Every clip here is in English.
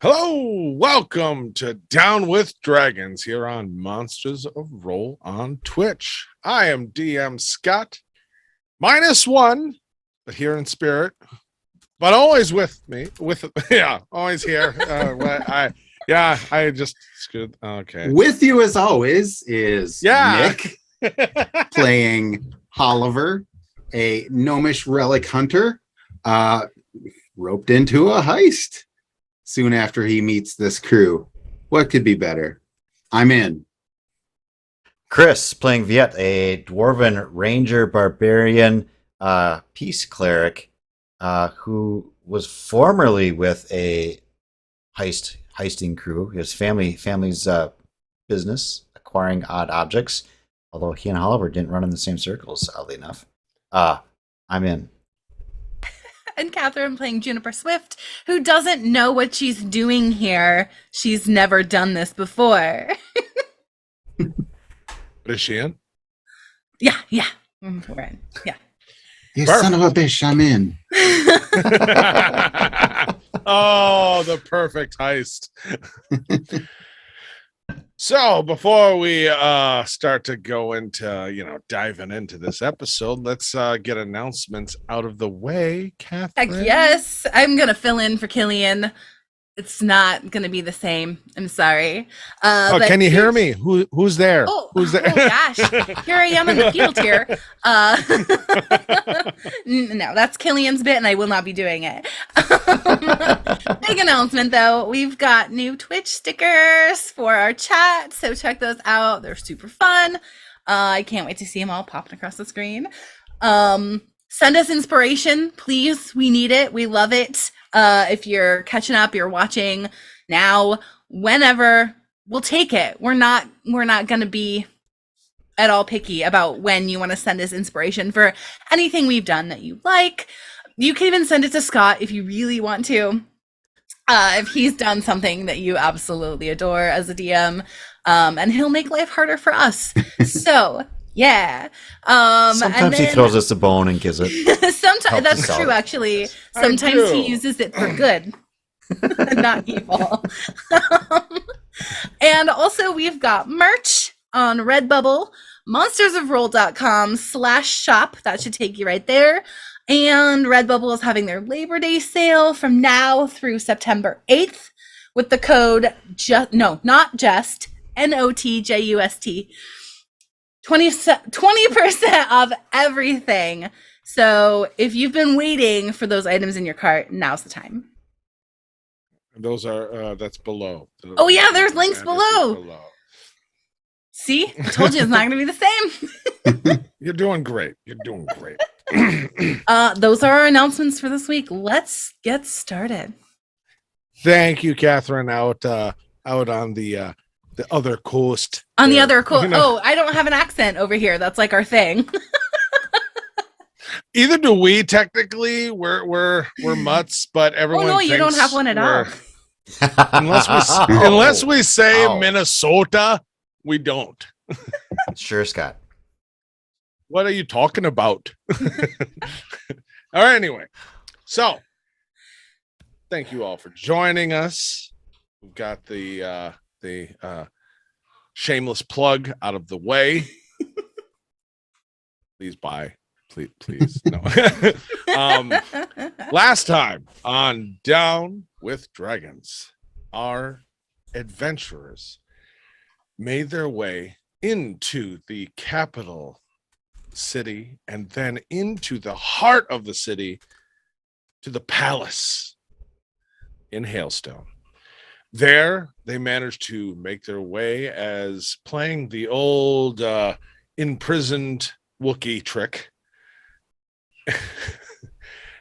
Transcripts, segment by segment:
Hello, welcome to Down with Dragons here on Monsters of Roll on Twitch. I am DM Scott, -1, but here in spirit, but always with me. Always here. I just screwed. Okay, with you as always is Nick playing Oliver, a gnomish relic hunter, roped into a heist soon after he meets this crew. What could be better? I'm in. Chris playing Viet, a dwarven ranger barbarian peace cleric who was formerly with a heisting crew. His family's business, acquiring odd objects. Although he and Oliver didn't run in the same circles, oddly enough. I'm in. And Catherine playing Juniper Swift, who doesn't know what she's doing here. She's never done this before. But is she in? Yeah. We're in. Yeah. You son of a bitch, I'm in. Oh, the perfect heist. So before we start to go into, diving into this episode, let's get announcements out of the way, Catherine. Heck yes. I'm going to fill in for Killian. It's not going to be the same. I'm sorry. But can you hear me? Who's there? Who's there? Oh, gosh. Here I am in the field here. No, that's Killian's bit, and I will not be doing it. Big announcement, though. We've got new Twitch stickers for our chat, so check those out. They're super fun. I can't wait to see them all popping across the screen. Send us inspiration, please. We need it. We love it. If you're catching up, you're watching now, whenever, we'll take it. We're not going to be at all picky about when you want to send us inspiration for anything we've done that you like. You can even send it to Scott if you really want to. If he's done something that you absolutely adore as a DM, and he'll make life harder for us. So yeah. Sometimes he throws us a bone and gives it. Sometimes that's true, actually. Sometimes he uses it for good, not evil. And also, we've got merch on Redbubble, monstersofroll.com/shop. That should take you right there. And Redbubble is having their Labor Day sale from now through September 8th with the code NOTJUST, NOTJUST. 20% off everything. So if you've been waiting for those items in your cart, now's the time. Those are that's below. Oh yeah, there's links below. See, I told you it's not going to be the same. You're doing great. Those are our announcements for this week. Let's get started. Thank you, Catherine. Out on the other coast. On the other coast. Oh, I don't have an accent over here. That's like our thing. Either do we. Technically, we're mutts, but everyone. Oh no, you don't have one at all. Unless we say Minnesota, we don't. Sure, Scott. What are you talking about? All right. Anyway, so thank you all for joining us. We've got the shameless plug out of the way. Please buy. Please. No. Last time on Down with Dragons, our adventurers made their way into the capital city and then into the heart of the city to the palace in Hailstone. There, they managed to make their way as playing the old imprisoned Wookiee trick.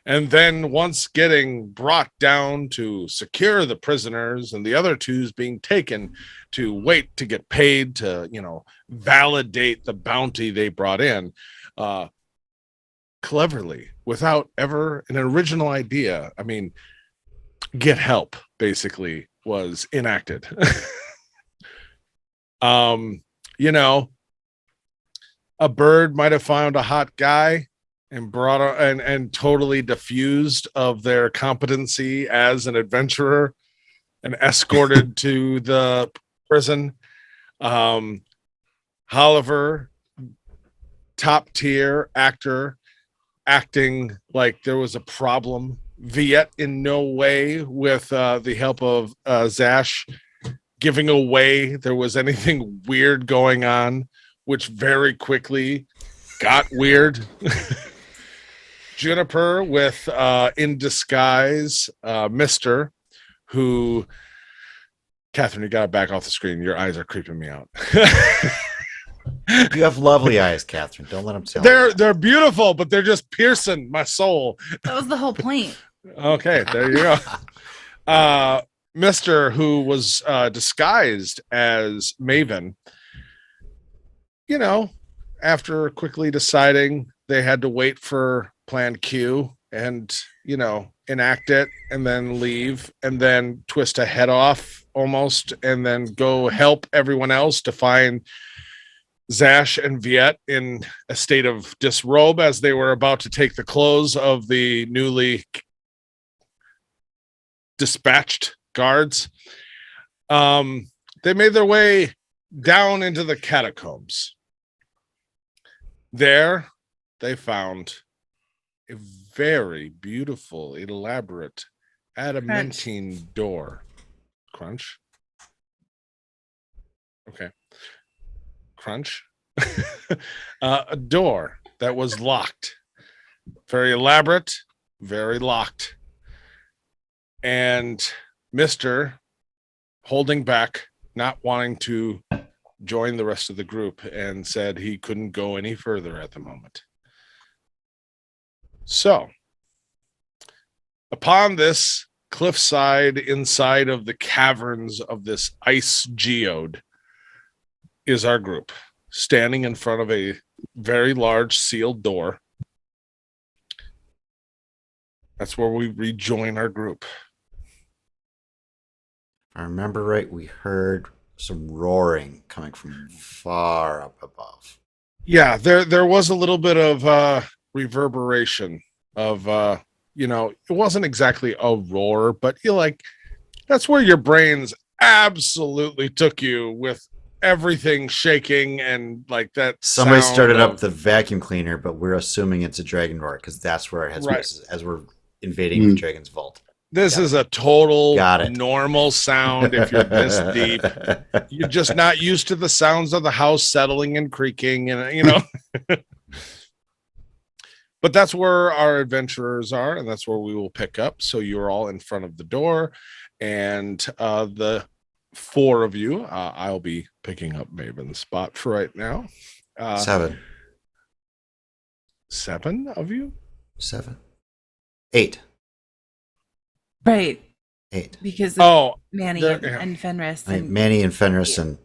And then once getting brought down to secure the prisoners and the other twos being taken to wait to get paid to, validate the bounty they brought in, cleverly, without ever an original idea. I mean, get help, basically, was enacted. A bird might have found a hot guy and brought and totally diffused of their competency as an adventurer, and escorted to the prison. Oliver, top tier actor, acting like there was a problem. Viet in no way, with the help of Zash, giving away there was anything weird going on, which very quickly got weird. Juniper with in disguise, Mr. who, Catherine, you gotta back off the screen. Your eyes are creeping me out. You have lovely eyes, Catherine. Don't let them tell you. They're beautiful, but they're just piercing my soul. That was the whole point. Okay, there you go. Mr. who was disguised as Maven, you know, after quickly deciding they had to wait for plan Q and, you know, enact it and then leave and then twist a head off almost and then go help everyone else to find Zash and Viet in a state of disrobe as they were about to take the clothes of the newly dispatched guards. They made their way down into the catacombs. There, they found a very beautiful, elaborate, adamantine door. Crunch. Okay. Crunch. A door that was locked. Very elaborate, very locked. And Mr. holding back, not wanting to join the rest of the group, and said he couldn't go any further at the moment. So, upon this cliffside inside of the caverns of this ice geode is our group, standing in front of a very large sealed door. That's where we rejoin our group. If I remember right, we heard some roaring coming from far up above. Yeah, there was a little bit of reverberation of you know, it wasn't exactly a roar, but you like that's where your brains absolutely took you with everything shaking and like that. Somebody sound started of, up the vacuum cleaner, but we're assuming it's a dragon roar because that's where our headspace Right. is as we're invading the dragon's vault. This Got is a total Got it. normal sound if you're this deep. You're just not used to the sounds of the house settling and creaking, and you know. But that's where our adventurers are, and that's where we will pick up. So you're all in front of the door, and the four of you, I'll be picking up Maven's spot for right now. 7. 7 of you? 7. 8. Right. 8. Because of Oh, Manny there- and Fenris I mean, and, Manny and Fenris and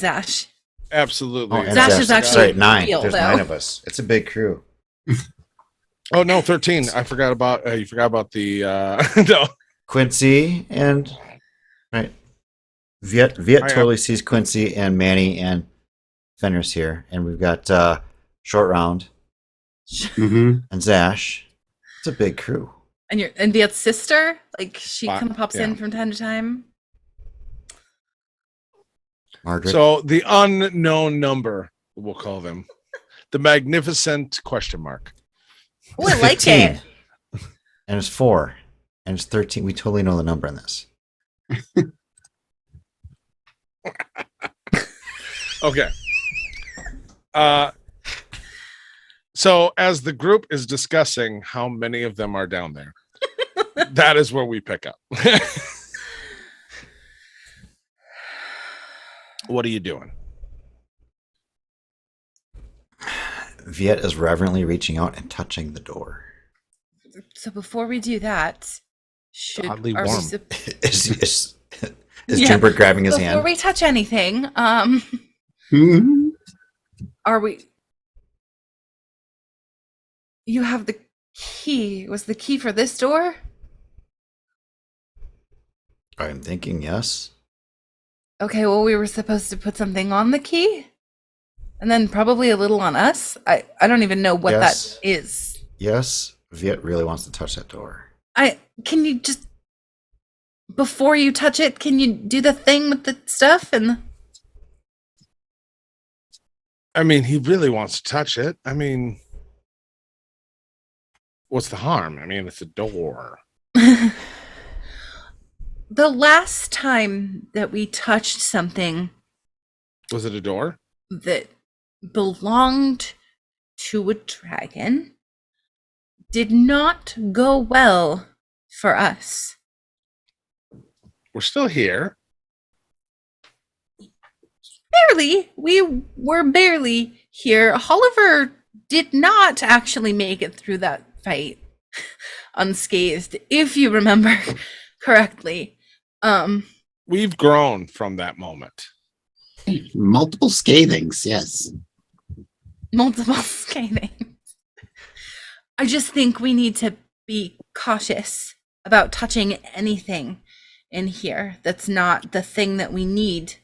Zash. absolutely. oh, and Zash is actually sorry, 9. real, There's though. 9 of us. It's a big crew. Oh no, 13. I forgot about you forgot about the no. Quincy and right. Viet totally sees Quincy and Manny and Fenris here, and we've got Short Round Mhm. and Zash. It's a big crew. And Viet's sister, like she pops yeah. in from time to time. Margaret. So the unknown number, we'll call them. The magnificent question mark. Oh, I like 15. it. And it's 4. And it's 13. We totally know the number in this. Okay. So as the group is discussing how many of them are down there, that is where we pick up. What are you doing? Viet is reverently reaching out and touching the door. So before we do that, Oddly are we warm. Is Yeah. Juniper grabbing his before hand? we touch anything, Mhm. are we? You have the key. Was the key for this door? I'm thinking yes. Okay, well, we were supposed to put something on the key, and then probably a little on us. I don't even know what Yes. that is. Yes. Viet really wants to touch that door. Can you just before you touch it, can you do the thing with the stuff? And I mean, he really wants to touch it. I mean, what's the harm? I mean, it's a door. the last time that we touched something Was it a door? that belonged to a dragon did not go well for us. We're still here. Barely. We were barely here. Oliver did not actually make it through that fight unscathed, if you remember correctly. We've grown from that moment. Multiple scathings, yes. Multiple scathing. I just think we need to be cautious about touching anything in here that's not the thing that we need.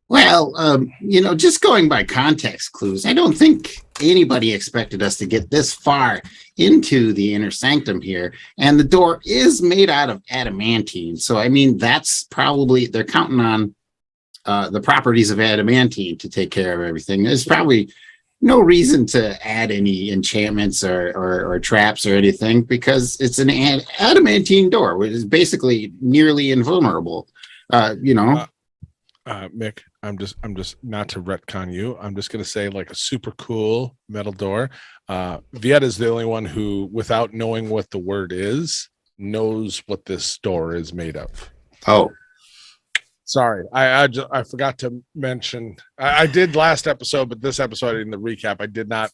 Well, just going by context clues, I don't think anybody expected us to get this far into the inner sanctum here. And the door is made out of adamantine. So, I mean, that's probably, they're counting on the properties of adamantine to take care of everything. There's probably no reason to add any enchantments or traps or anything, because it's an adamantine door, which is basically nearly invulnerable. Mick, I'm just not to retcon you. I'm just gonna say, like, a super cool metal door. Viet is the only one who, without knowing what the word is, knows what this door is made of. Oh, sorry, I forgot to mention. I did last episode, but this episode in the recap, I did not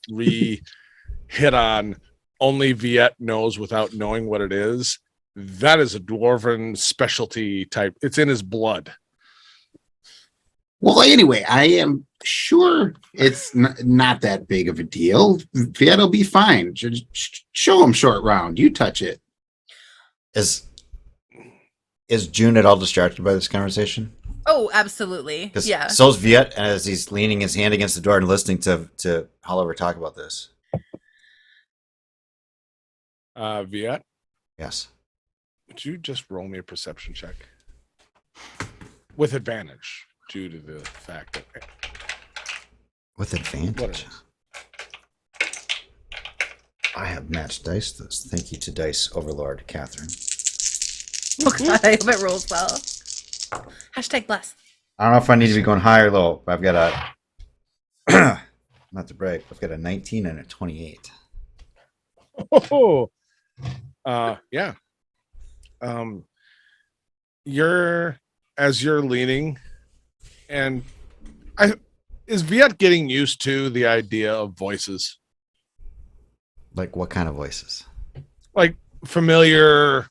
hit on. Only Viet knows without knowing what it is. That is a dwarven specialty type. It's in his blood. well, anyway, I am sure it's not that big of a deal. Viet'll be fine. Just show him short round. You touch it. Is June at all distracted by this conversation? Oh, absolutely. Yeah. So's Viet, as he's leaning his hand against the door and listening to Oliver talk about this. Viet, Yes. would you just roll me a perception check with advantage due to the fact that With what advantage. it is? I have matched dice. Thank you to Dice Overlord, Catherine. Oh God, I hope it rolls well. Hashtag bless. I don't know if I need to be going high or low, but I've got a not to brag, I've got a 19 and a 28. Oh, yeah. You're leaning, and is Viet getting used to the idea of voices, Like what kind of voices? like familiar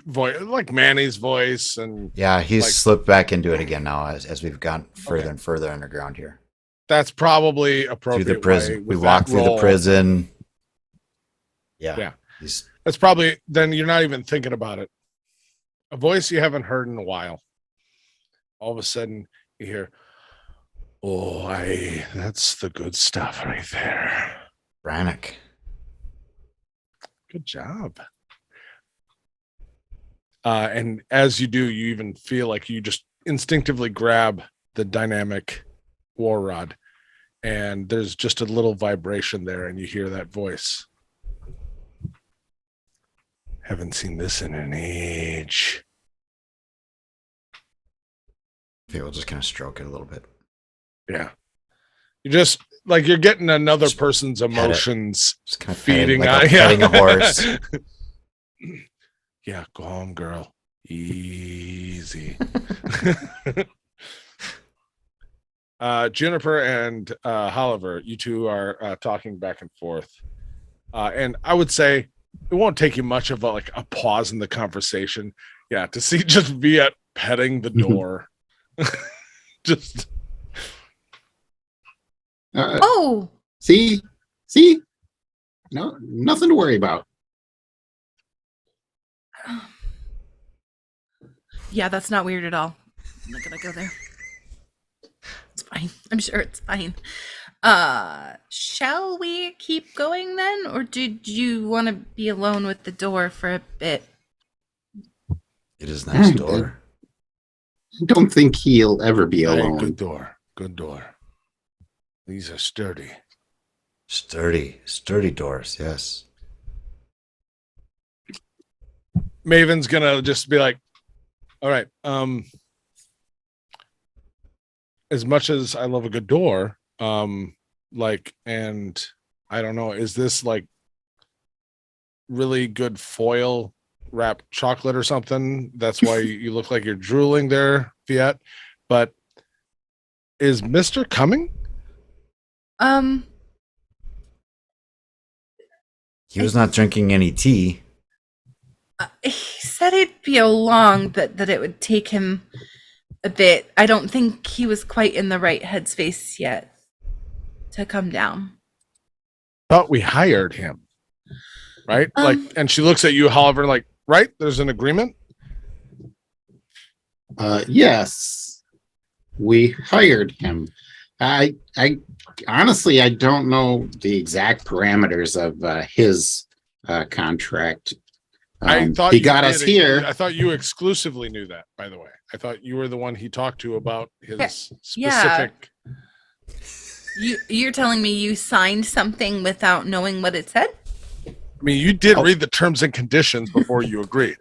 voice, like Manny's voice, and Yeah, he's like, slipped back into it again now as we've gone further Okay. and further underground here. that's probably appropriate. Through the prison. way We with walk that through the roll. prison. Yeah. Yeah. He's That's probably, then you're not even thinking about it. A voice you haven't heard in a while. All of a sudden you hear, "Oh, that's the good stuff right there. Brannick. Good job." And as you do, you even feel like you just instinctively grab the dynamic war rod, and there's just a little vibration there, and you hear that voice. Haven't seen this in an age. Okay, we'll just kind of stroke it a little bit. Yeah. You just like you're getting another Just person's pet it. emotions Just kind of feeding like on petting a horse. Yeah, go home, girl. Easy. Juniper and Oliver, you two are talking back and forth. And I would say it won't take you much of a pause in the conversation. Yeah, to see just Viet petting the door. Just Oh, See, no, nothing to worry about. yeah, that's not weird at all. I'm not gonna go there. It's fine. I'm sure it's fine. Shall we keep going then, or did you want to be alone with the door for a bit? It is a nice door. I don't think he'll ever be Hey, alone. good door. Good door. These are sturdy. Sturdy doors, yes. Maven's gonna just be like, all right, as much as I love a good door, like, and I don't know, is this like really good foil wrapped chocolate or something? That's why you look like you're drooling there, Fiat. But is Mr. coming? He was not drinking any tea. He said it'd be along, but that it would take him a bit. I don't think he was quite in the right headspace yet to come down. Thought we hired him, right? Like, and she looks at you, Oliver, like, right? There's an agreement. Yes, we hired him. I honestly, I don't know the exact parameters of his contract. I thought he you got us did. here. I thought you exclusively knew that, by the way. I thought you were the one he talked to about his Yeah. specific. You're telling me you signed something without knowing what it said? I mean, you did read the terms and conditions before you agreed.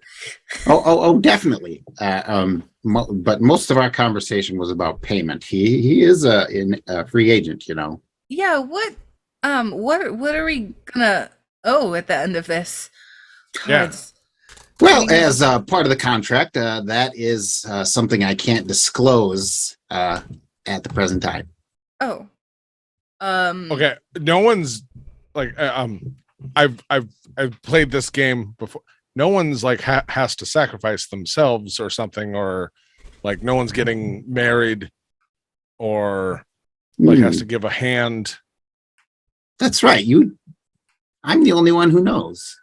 Oh, definitely. But most of our conversation was about payment. He is a free agent, you know. Yeah. What are we gonna owe at the end of this? Yeah. God. Well, as part of the contract, that is something I can't disclose at the present time. Oh. Okay. No one's like, I've played this game before. No one's like has to sacrifice themselves or something, or like no one's getting married or like has to give a hand. That's right. I'm the only one who knows.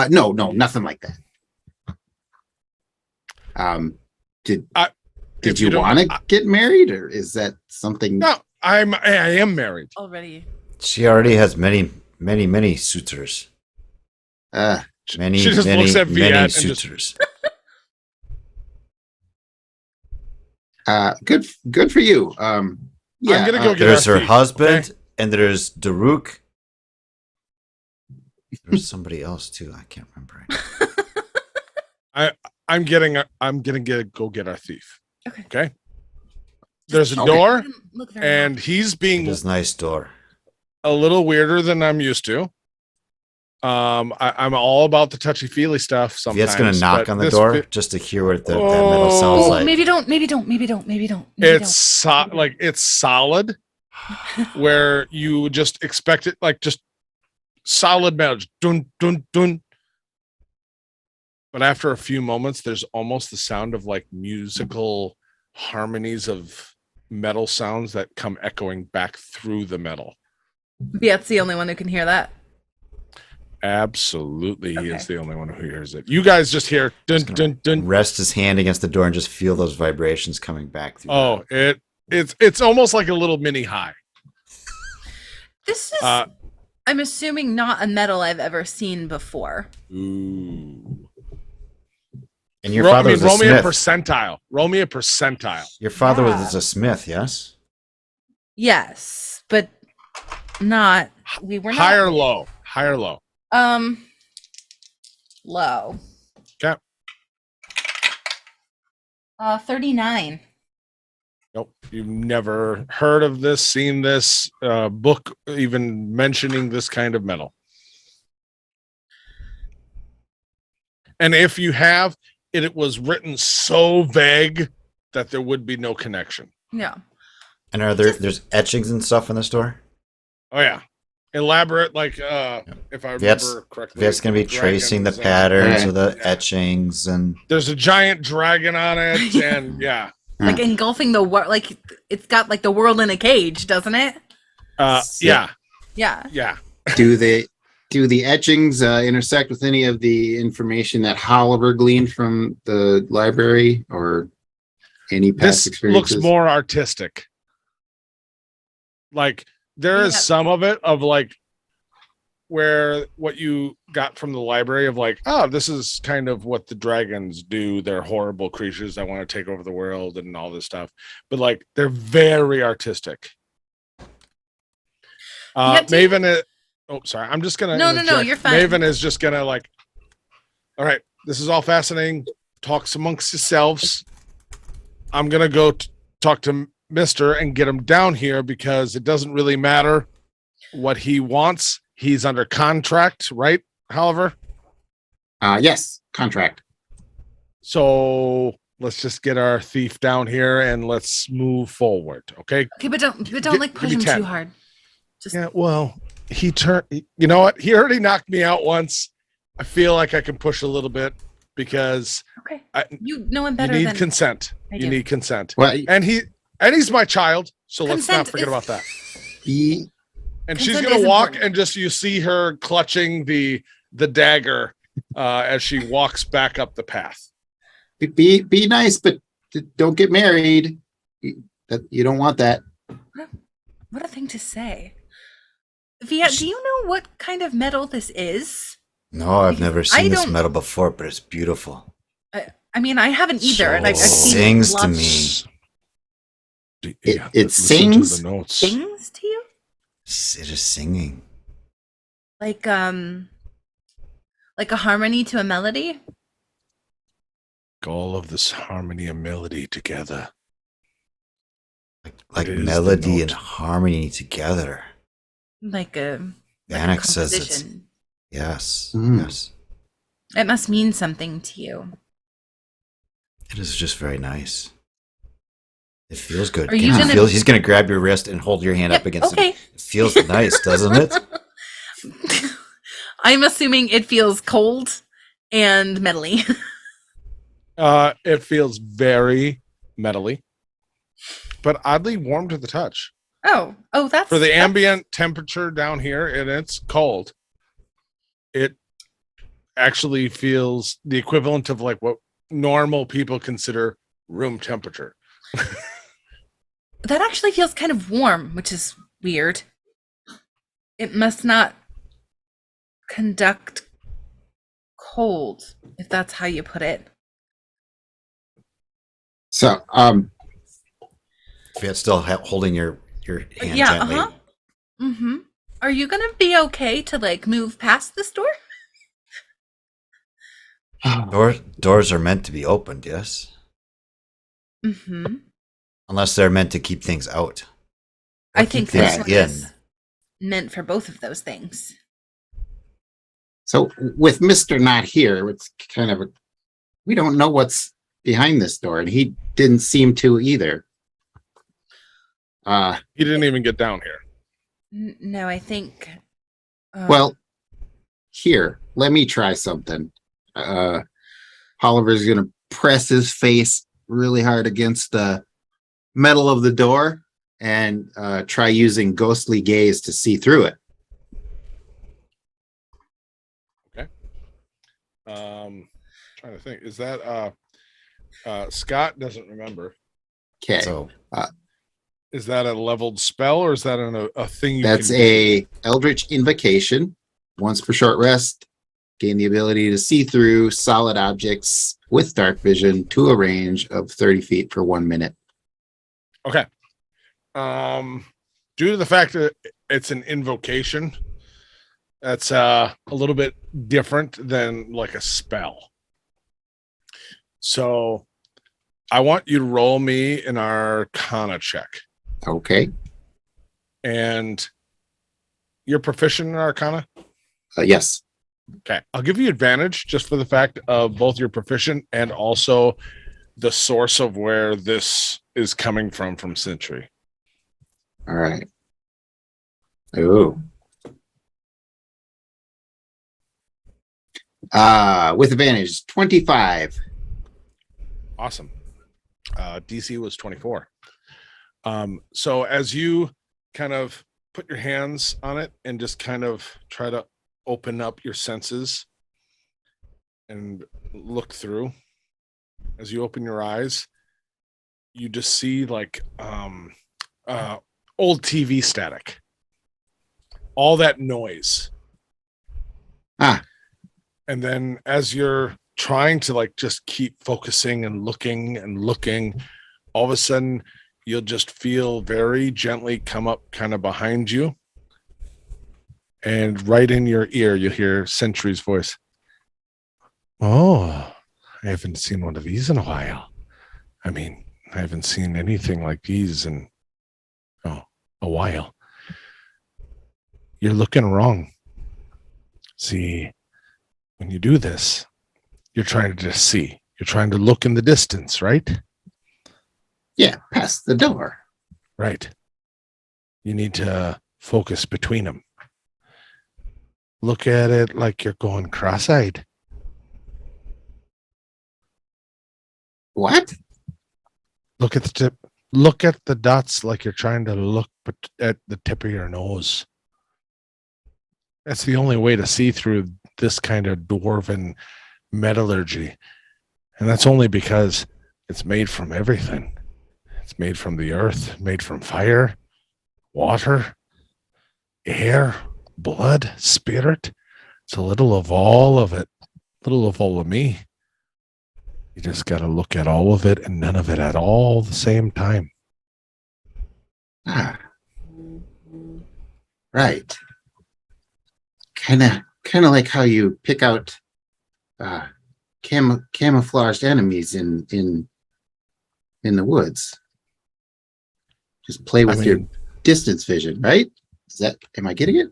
No, nothing like that. Did you want to get married, or is that something? No, I am married already. She already has many suitors. Many, she just many, looks at many Viet and suitors. Good for you. Yeah, I'm gonna go get There's our her thief, husband, okay? and there's Daruk. There's somebody else too. I can't remember. I'm gonna go get our thief. Okay. There's a Okay. door, Look very and he's being This nice door. a little weirder than I'm used to. I'm all about the touchy feely stuff. Sometimes Viet's gonna knock but on the this door bit- just to hear what that metal sounds Oh, like. maybe don't. it's like it's solid, where you just expect it, like just solid metal, just dun dun dun. But after a few moments, there's almost the sound of like musical harmonies of metal sounds that come echoing back through the metal. Viet's the only one who can hear that. Absolutely, he is Okay. the only one who hears it. You guys just hear dun dun dun. Rest his hand against the door and just feel those vibrations coming back through. Oh, it's almost like a little mini high. This is, I'm assuming, not a metal I've ever seen before. Ooh. And your father was a roll me a smith. percentile. Roll me a percentile. Your father Yeah. was a smith, yes? Yes, but not. We were not. High or low? High or low? Low. Okay. 39. Nope. You've never heard of this, seen this book, even mentioning this kind of metal. And if you have, it was written so vague that there would be no connection. Yeah. And there's etchings and stuff in the store? Oh yeah. Elaborate, like if I remember correctly. Viet's gonna be tracing the dragons patterns and- of the etchings, and There's a giant dragon on it, and yeah. Like engulfing the world. Like it's got like the world in a cage, doesn't it? Yeah. Yeah. Do the etchings intersect with any of the information that Oliver gleaned from the library, or any past This experiences? looks more artistic. Like there is Yeah. some of it of like where what you got from the library of like, oh, this is kind of what the dragons do. They're horrible creatures that want to take over the world and all this stuff. But like they're very artistic. Yeah, Maven is, oh, sorry. I'm just gonna No, you're fine. Maven is just gonna like, all right, this is all fascinating. Talks amongst yourselves. I'm gonna go talk to Mister and get him down here because it doesn't really matter what he wants. He's under contract, right, Oliver? Yes, contract. So let's just get our thief down here and let's move forward, okay? Okay, but don't like push give him me 10. too hard. Just Yeah, well, he turned. You know what? He already knocked me out once. I feel like I can push a little bit because okay. I, You know him you better need than consent. I You do. need consent. Well, And he's my child, so let's not Consent forget is- about that. he, And she's consent gonna is walk, important. and just you see her clutching the dagger as she walks back up the path. be nice, but don't get married. You don't want that. What a thing to say. Viet, do you know what kind of metal this is? No, I've never I seen this don't- metal before, but it's beautiful. I mean, I haven't either, and I've seen Sings to lots me. It sings? To the notes. things to you, It is singing. like a harmony to a melody. All of this harmony and melody together. Like It is the melody and note. harmony together. Like a Vanek says it's composition. yes, Mm. yes. It must mean something to you. It is just very nice. It feels good. Are you It gonna- feels- he's gonna grab your wrist and hold your hand Yep, up against okay. it. It feels nice, doesn't it? I'm assuming it feels cold and metally. It feels very metally, but oddly warm to the touch. Oh, that's For the that's- ambient temperature down here, and it's cold, it actually feels the equivalent of like what normal people consider room temperature. That actually feels kind of warm, which is weird. It must not conduct cold, if that's how you put it. So, If it's still holding your hand Yeah, gently. uh-huh. Mm-hmm. Are you gonna be okay to like move past this door? Doors are meant to be opened, yes, Mm-hmm. unless they're meant to keep things out. I Or keep think this things one is meant for both of those things. so with Mr. not here, it's kind of we don't know what's behind this door, and he didn't seem to either. He didn't even get down here. No, I think. Well, here, let me try something. Oliver's gonna press his face really hard against the metal of the door and try using ghostly gaze to see through it. Trying to think. Is that Scott doesn't remember. Okay, So Is that a leveled spell or is that a thing you that's can a Eldritch Invocation. Once per short rest, gain the ability to see through solid objects with dark vision to a range of 30 feet for 1 minute. Okay. Due to the fact that it's an invocation, that's a little bit different than like a spell. So I want you to roll me an Arcana check. Okay. And you're proficient in Arcana? Yes. Okay. I'll give you advantage just for the fact of both your proficient and also the source of where this is coming from Century. All right. Oh. With advantage, 25. Awesome. DC was 24. So as you kind of put your hands on it and just kind of try to open up your senses and look through, as you open your eyes, you just see like old TV static. All that noise. And then as you're trying to like just keep focusing and looking, all of a sudden you'll just feel very gently come up kind of behind you. And right in your ear, you hear Sentry's voice. Oh, I haven't seen one of these in a while. I mean, I haven't seen anything like these in a while. You're looking wrong. See, when you do this, you're trying to just see. You're trying to look in the distance, right? Yeah, past the door. Right. You need to focus between them. Look at it like you're going cross-eyed. What? Look at the tip. Look at the dots like you're trying to look at the tip of your nose. That's the only way to see through this kind of dwarven metallurgy. And that's only because it's made from everything. It's made from the earth, made from fire, water, air, blood, spirit. It's a little of all of it, a little of all of me. You just got to look at all of it and none of it at all the same time. Right. Kind of like how you pick out camouflaged enemies in the woods. Just play with your distance vision, right? Am I getting it?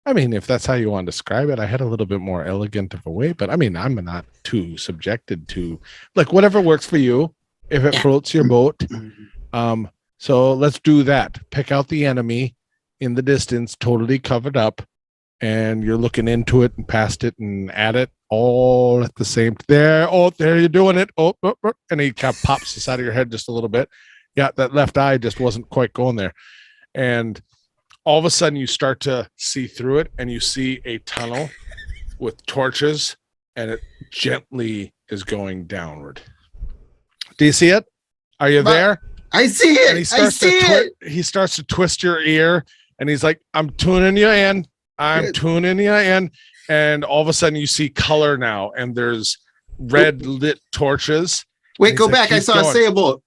I mean, if that's how you want to describe it, I had a little bit more elegant of a way, but I mean, I'm not too subjected to like whatever works for you. If it floats your boat. So let's do that. Pick out the enemy in the distance, totally covered up, and you're looking into it and past it and at it all at the same there. Oh, there you're doing it. Oh, and he kind of pops the side of your head just a little bit. Yeah, that left eye just wasn't quite going there. And all of a sudden you start to see through it and you see a tunnel with torches and it gently is going downward. Do you see it? Are you there? I see it. And he starts to twist your ear and he's like, I'm tuning you in. Tuning you in. And all of a sudden you see color now and there's red lit torches. Wait, go back. I saw a sailboat.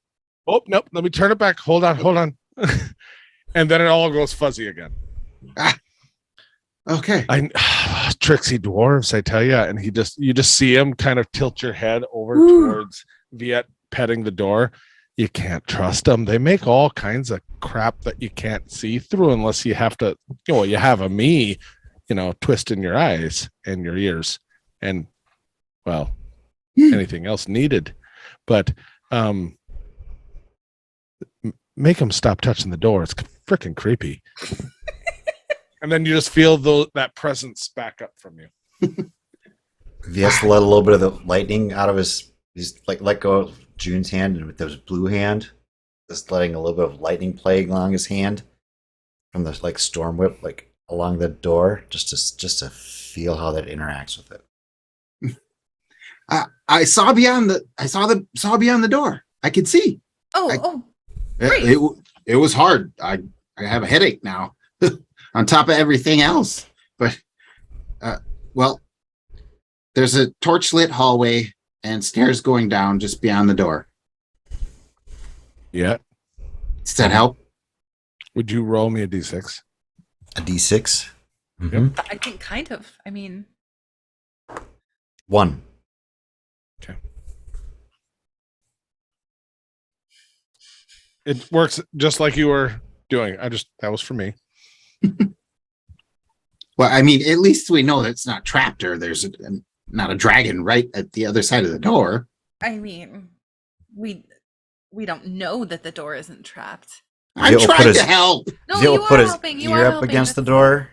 Oh, nope. Let me turn it back. Hold on. And then it all goes fuzzy again. Okay. Tricksy dwarves, I tell you. And you just see him kind of tilt your head over towards Viet petting the door. You can't trust them. They make all kinds of crap that you can't see through unless you have to, you have a me, twisting your eyes and your ears and, well, anything else needed. But make them stop touching the door. It's freaking creepy. And then you just feel that presence back up from you. He has to let a little bit of the lightning out of he's like let go of June's hand and with his blue hand, just letting a little bit of lightning play along his hand from the like storm whip, like along the door, just to feel how that interacts with it. I saw beyond the door. I could see. Great. It was hard. I have a headache now on top of everything else. But well, there's a torch-lit hallway and stairs going down just beyond the door. Yeah. Does that help? Would you roll me a d6? A d6? Mm-hmm. Yep. I think kind of. I mean, 1. Okay. It works just like you were doing. That was for me. Well, I mean, at least we know that it's not trapped or there's not a dragon right at the other side of the door. I mean, we don't know that the door isn't trapped. I'm trying to help. No, He'll you put are his helping. You ear are up helping. against the door,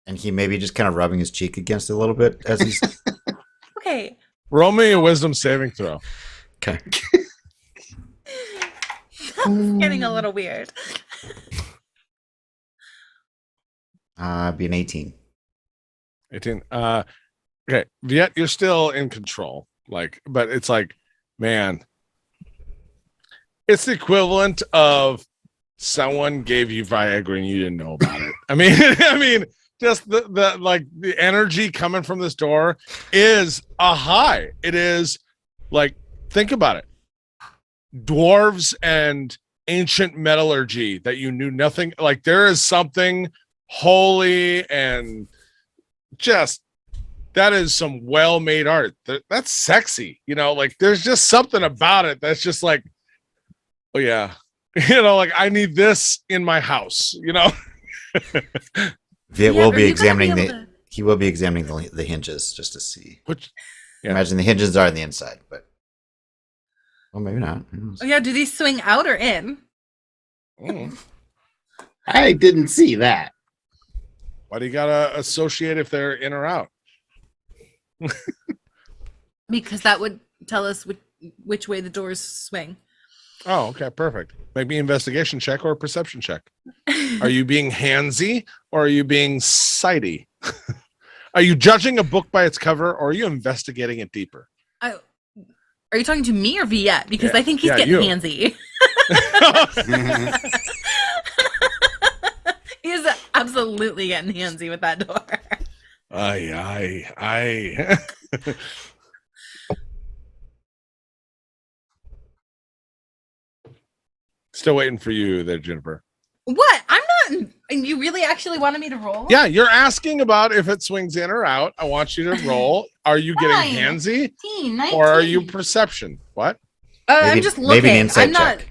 and he maybe just kind of rubbing his cheek against it a little bit as he's. Okay. Roll me a wisdom saving throw. Okay. That's getting a little weird. Be an 18. 18. Okay. Yet you're still in control. But it's like, man, it's the equivalent of someone gave you Viagra and you didn't know about it. I mean, just the energy coming from this door is a high. It is like, think about it. Dwarves and ancient metallurgy that you knew nothing. Like, there is something holy and just, that is some well-made art. That's sexy. Like, there's just something about it that's just like, oh yeah. Like, I need this in my house, Viet will be examining he will be examining the hinges just to see. Which, yeah. Imagine the hinges are on the inside, but well, maybe not. Oh yeah, do these swing out or in? I didn't see that. Why do you gotta associate if they're in or out? Because that would tell us which way the doors swing. Oh, okay, perfect. Make me investigation check or a perception check. Are you being handsy or are you being sighty? Are you judging a book by its cover or are you investigating it deeper? Are you talking to me or Viet? Because I think he's getting handsy. He's absolutely getting handsy with that door. Aye. Still waiting for you there, Jennifer. What? I'm not. You really actually wanted me to roll? Yeah, you're asking about if it swings in or out. I want you to roll. Are you getting handsy 19. Or are you perception? What? I'm just looking. Maybe an insight I'm not. check.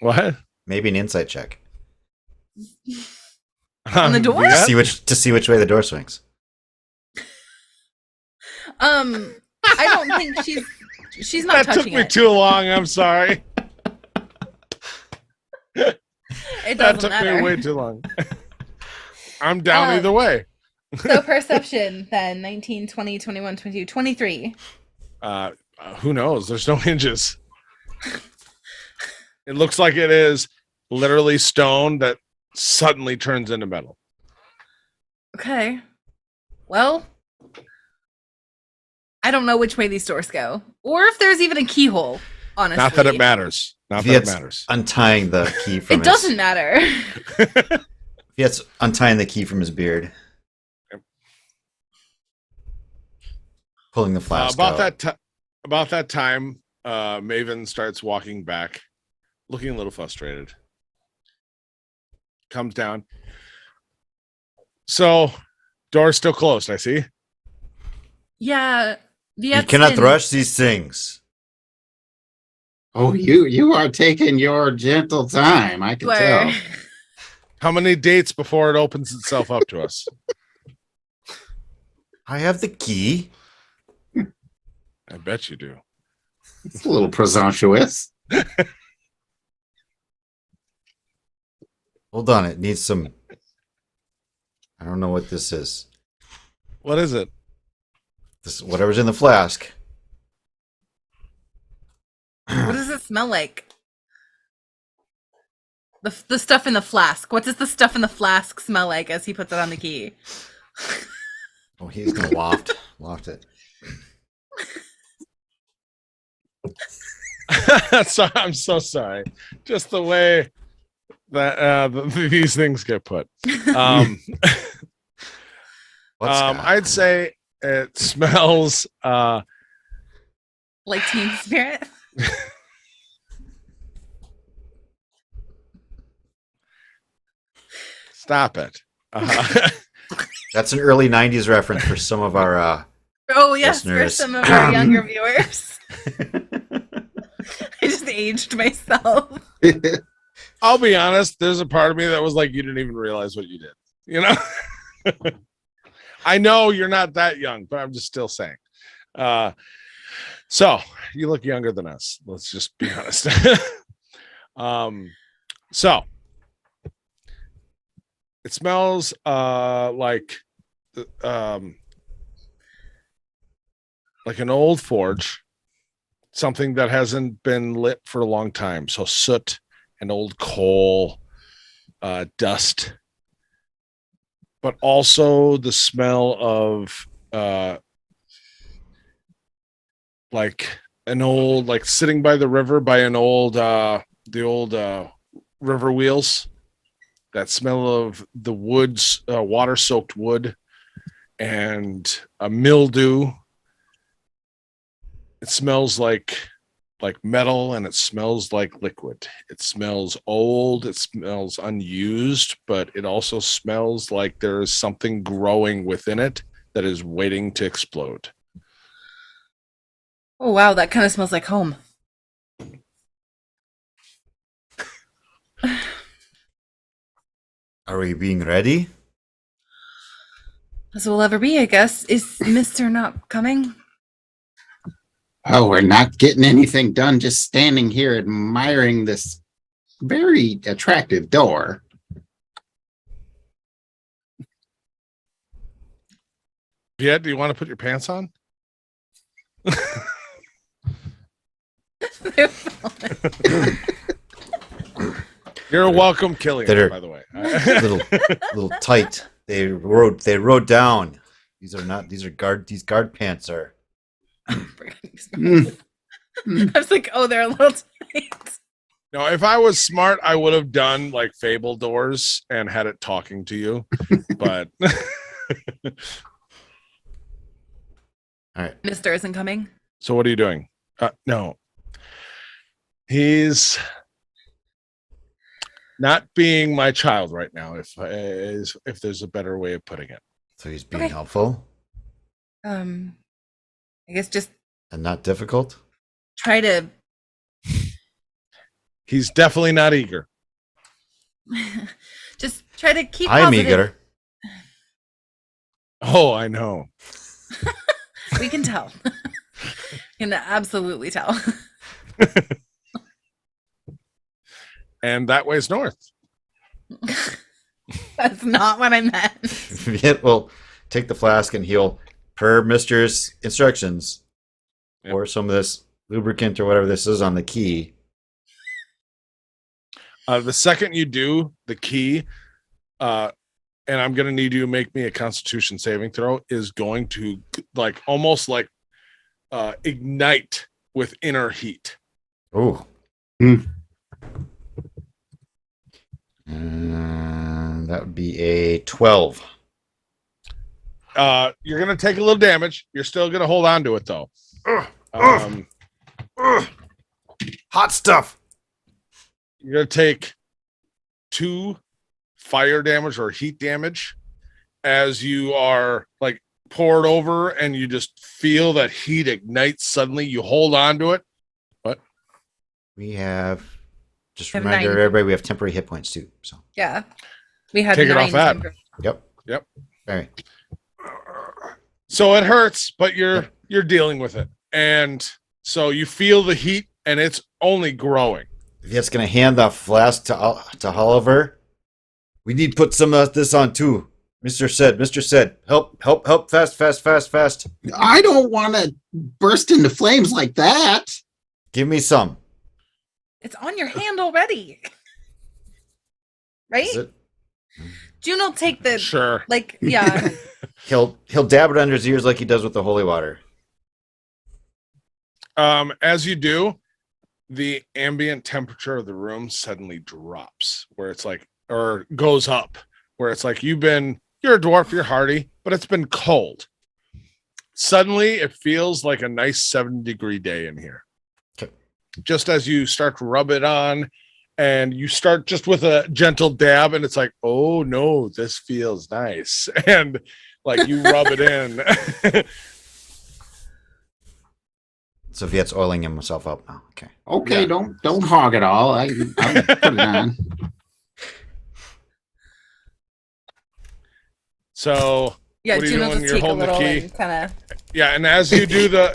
What? Maybe an insight check. On the door? To see which way the door swings. I don't think she's not that touching took me too long. I'm sorry. It That doesn't took matter. me way too long. I'm down either way. So perception then 19, 20, 21, 22, 23. Who knows? There's no hinges. It looks like it is literally stone that suddenly turns into metal. Okay. Well, I don't know which way these doors go, or if there's even a keyhole. Honestly, Not that it matters. Untying the key from it doesn't matter. Viet's untying the key from his beard. Pulling the flask about out. About that time, Maven starts walking back, looking a little frustrated. Comes down. So, door's still closed, I see. Yeah. You cannot rush these things. Oh, you are taking your gentle time. I can tell. How many dates before it opens itself up to us? I have the key. I bet you do. It's a little presumptuous. Hold on, it needs some. I don't know what this is. What is it? This whatever's in the flask. What does it smell like? The stuff in the flask. What does the stuff in the flask smell like as he puts it on the key? Oh, he's gonna waft it. So I'm so sorry. Just the way that these things get put. I'd say it smells like Teen Spirit. Stop it. That's an early 90s reference for some of our oh yes, listeners. for some of our younger viewers. I just aged myself. I'll be honest, there's a part of me that was like, you didn't even realize what you did. You know? I know you're not that young, but I'm just still saying. So you look younger than us. Let's just be honest. So it smells like an old forge, something that hasn't been lit for a long time. So soot and old coal, dust, but also the smell of like an old, like sitting by the river by an old river wheels. That smell of the woods, water-soaked wood, and a mildew. It smells like metal, and it smells like liquid. It smells old. It smells unused, but it also smells like there is something growing within it that is waiting to explode. Oh, wow. That kind of smells like home. Are we being ready? As we'll ever be, I guess. Is Mr. not coming? Oh, we're not getting anything done. Just standing here admiring this very attractive door. Yeah, do you want to put your pants on? You're welcome, Killian. By the way, little tight. They rode down. These guard pants are. I was like, oh, they're a little tight. No, if I was smart, I would have done like Fable doors and had it talking to you. But all right, Mr. isn't coming. So what are you doing? No, he's not being my child right now. If there's a better way of putting it. So he's being helpful. I guess just and not difficult. Try to. He's definitely not eager. Just try to keep. I'm positive. eager. Oh, I know. We can tell. Can absolutely tell. And that way's north. That's not what I meant. Viet will take the flask and he'll, per Mister's instructions, pour some of this lubricant or whatever this is on the key. The second you do the key, and I'm going to need you to make me a Constitution saving throw, is going to almost ignite with inner heat. Oh. That would be a 12. You're going to take a little damage. You're still going to hold on to it, though. Hot stuff. You're going to take 2 fire damage or heat damage as you are poured over and you just feel that heat ignite suddenly. You hold on to it. What? We have, just reminder everybody, we have temporary hit points too. So yeah, we had take it off that. Yep. All right. So it hurts, but you're dealing with it. And so you feel the heat and it's only growing. Viet's going to hand the flask to Oliver. We need to put some of this on too. Mr. said, help, fast. I don't want to burst into flames like that. Give me some. It's on your hand already. Right? Is it? June will take the, sure. Yeah. He'll dab it under his ears like he does with the holy water. As you do, the ambient temperature of the room suddenly drops, where it's or goes up, where it's you're a dwarf, you're hardy, but it's been cold. Suddenly, it feels like a nice 70-degree day in here. Okay. Just as you start to rub it on, and you start just with a gentle dab, and it's oh no, this feels nice. And you rub it in. So Viet's oiling himself up now. Okay. Okay, Yeah. don't hog it all. I'll put it on. So Yeah, what are you June will doing? just You're take a holding the little key? and kind of. Yeah, and as you do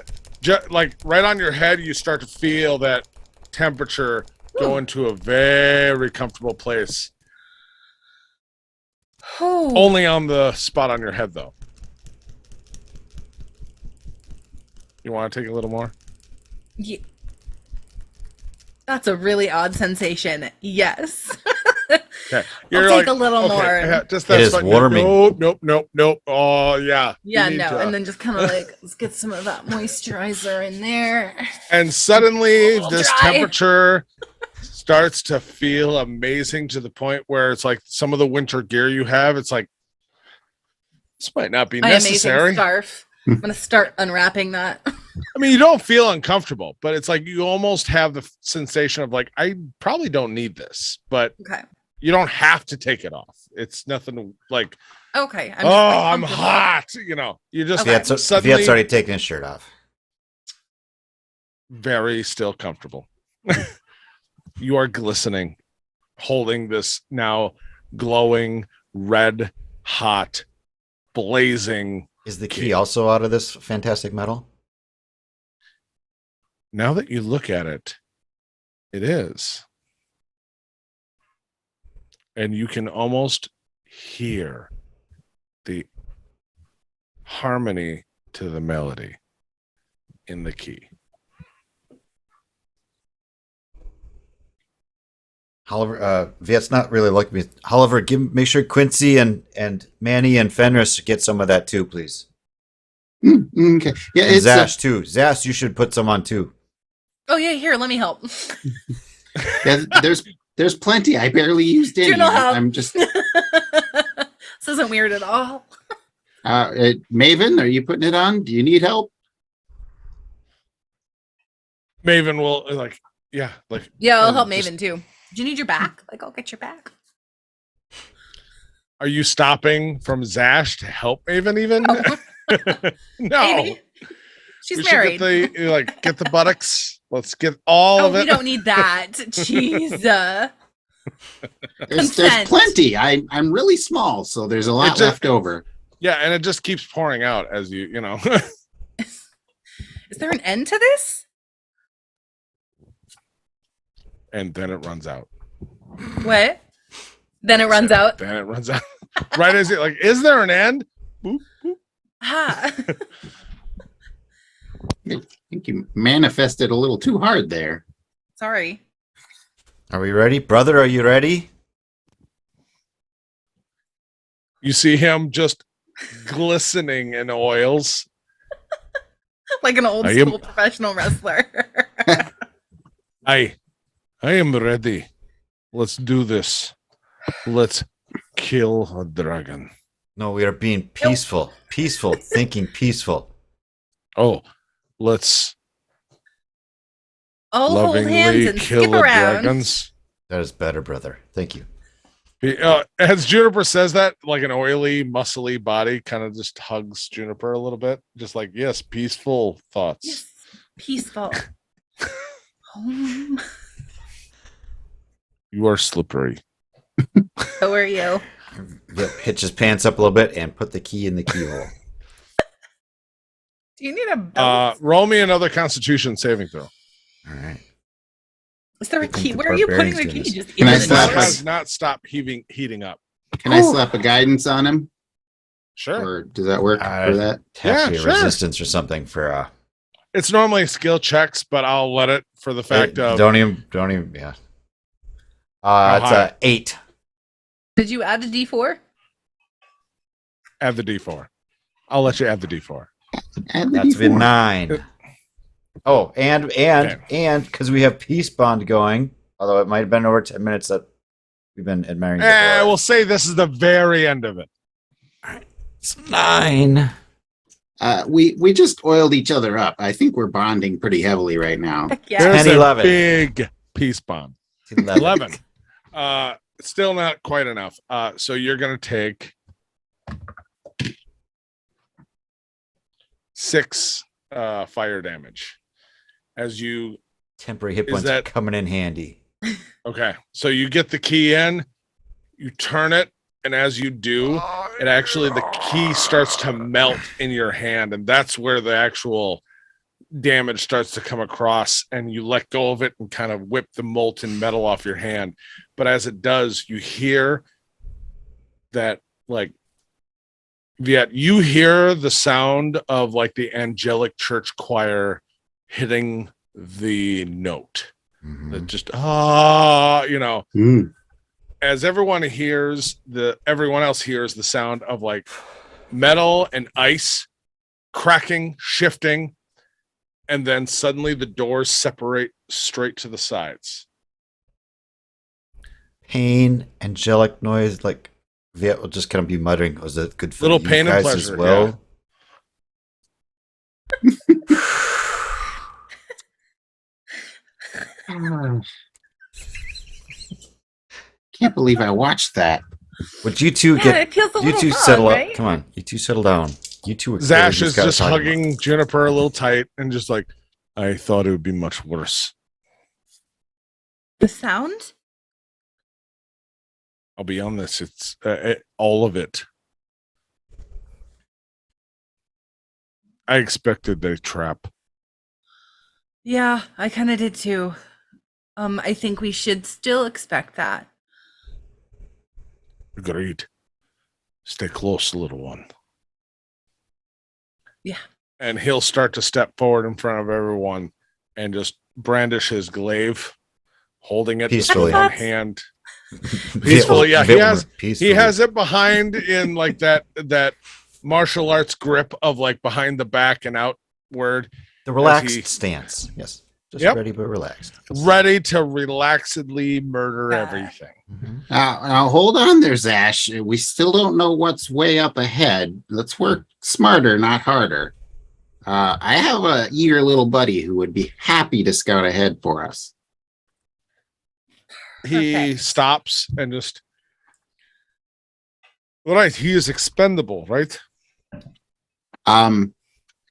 right on your head, you start to feel that temperature go into a very comfortable place. Oh. Only on the spot on your head, though. You want to take a little more? Yeah. That's a really odd sensation. Yes. Okay. I'll take a little more. Yeah, just It is warming. Nope. Oh, yeah. Yeah, no. And then just kind of let's get some of that moisturizer in there. And suddenly, this dry. temperature starts to feel amazing to the point where it's like some of the winter gear you have, it's like, this might not be My necessary. amazing scarf. I'm going to start unwrapping that. I mean, you don't feel uncomfortable, but it's like you almost have the sensation of like, I probably don't need this, but Okay. you don't have to take it off. It's nothing like, Okay. I'm hot. You know, you just Suddenly, Viet's already taken his shirt off. Very still comfortable. You are glistening, holding this now glowing, red, hot, blazing. Is the key also out of this fantastic metal? Now that you look at it, it is. And you can almost hear the harmony to the melody in the key. Oliver, Viet's not really looking at me. Oliver, make sure Quincy and Manny and Fenris get some of that too, please. Okay. Yeah, and Zash too. Zash, you should put some on too. Oh yeah, here, let me help. Yeah, there's plenty. I barely used any. I'm just. This isn't weird at all. Maven, are you putting it on? Do you need help? Maven will yeah, I'll help Maven too. Do you need your back? Like, I'll get your back. Are you stopping from Zash to help Maven even? Oh. No. Maybe. She's married. Get the buttocks. Let's get all of it. We don't need that. Jeez. There's plenty. I'm really small, so there's a lot left over. Yeah, and it just keeps pouring out as you know. Is there an end to this? And then it runs out. What? Then it runs out? Then it runs out. Right as it is there an end? Boop, boop. Ha. I think you manifested a little too hard there. Sorry. Are we ready? Brother, are you ready? You see him just glistening in oils. Like an old school professional wrestler. I am ready. Let's do this. Let's kill a dragon. No, we are being peaceful. Peaceful. Thinking peaceful. Oh, let's all hold hands lovingly and kill skip the around. dragons. That is better, brother. Thank you. As Juniper says that, like an oily, muscly body kind of just hugs Juniper a little bit. Just like, yes, peaceful thoughts. Yes, peaceful. Home. You are slippery. So are you. Hitch his pants up a little bit and put the key in the keyhole. Do you need a belt? Roll me another Constitution saving throw. All right. Is there a key? Where are you putting the key? Just Can I It slap has not stopped heating up. Can I slap a guidance on him? Sure. Or does that work for that? Have to be sure. resistance or something for It's normally skill checks, but I'll let it for the fact of don't even yeah. It's high? 8. Did you add a D4? add the D4. I'll let you add the D4. That's been 9. Oh, and because we have peace bond going, although it might have been over 10 minutes that we've been admiring. We'll say this is the very end of it. It's 9. We just oiled each other up. I think we're bonding pretty heavily right now. Heck yeah. There's 10, a 11. big peace bond. 11. Still not quite enough. So you're going to take 6 fire damage as you Temporary hit points are coming in handy. Okay, so you get the key in, you turn it, and as you do, it actually the key starts to melt in your hand, and that's where the actual damage starts to come across, and you let go of it and kind of whip the molten metal off your hand. But as it does, you hear that you hear the sound of like the angelic church choir hitting the note. That just as everyone else hears the sound of like metal and ice cracking, shifting, and then suddenly the doors separate straight to the sides. pain, angelic noise, like Viet will just kind of be muttering, was it good for Little you pain and guys pleasure, as well? Can't believe I watched that. Would you two Yeah, it feels a you little two wrong, settle right? up? Come on, you two settle down. You two are Zash clearly is gotta just talk about- hugging Juniper a little tight and just like, I thought it would be much worse. The sound? I'll be honest, it's all of it. I expected a trap. Yeah, I kind of did too. I think we should still expect that. Agreed. Stay close, little one. Yeah. And he'll start to step forward in front of everyone and just brandish his glaive, holding it Peacefully. with one hand. Viet Peacefully, will- yeah. Viet He will has peacefully. he has it behind in like that martial arts grip of like behind the back and outward, the relaxed he- stance. Yes. Just Yep. ready but relaxed. ready to relaxedly murder Yeah. everything. Mhm. Now hold on there, Zash. We still don't know what's way up ahead. Let's work smarter, not harder. I have a eager little buddy who would be happy to scout ahead for us. He Perfect. stops and just. Right, he is expendable, right?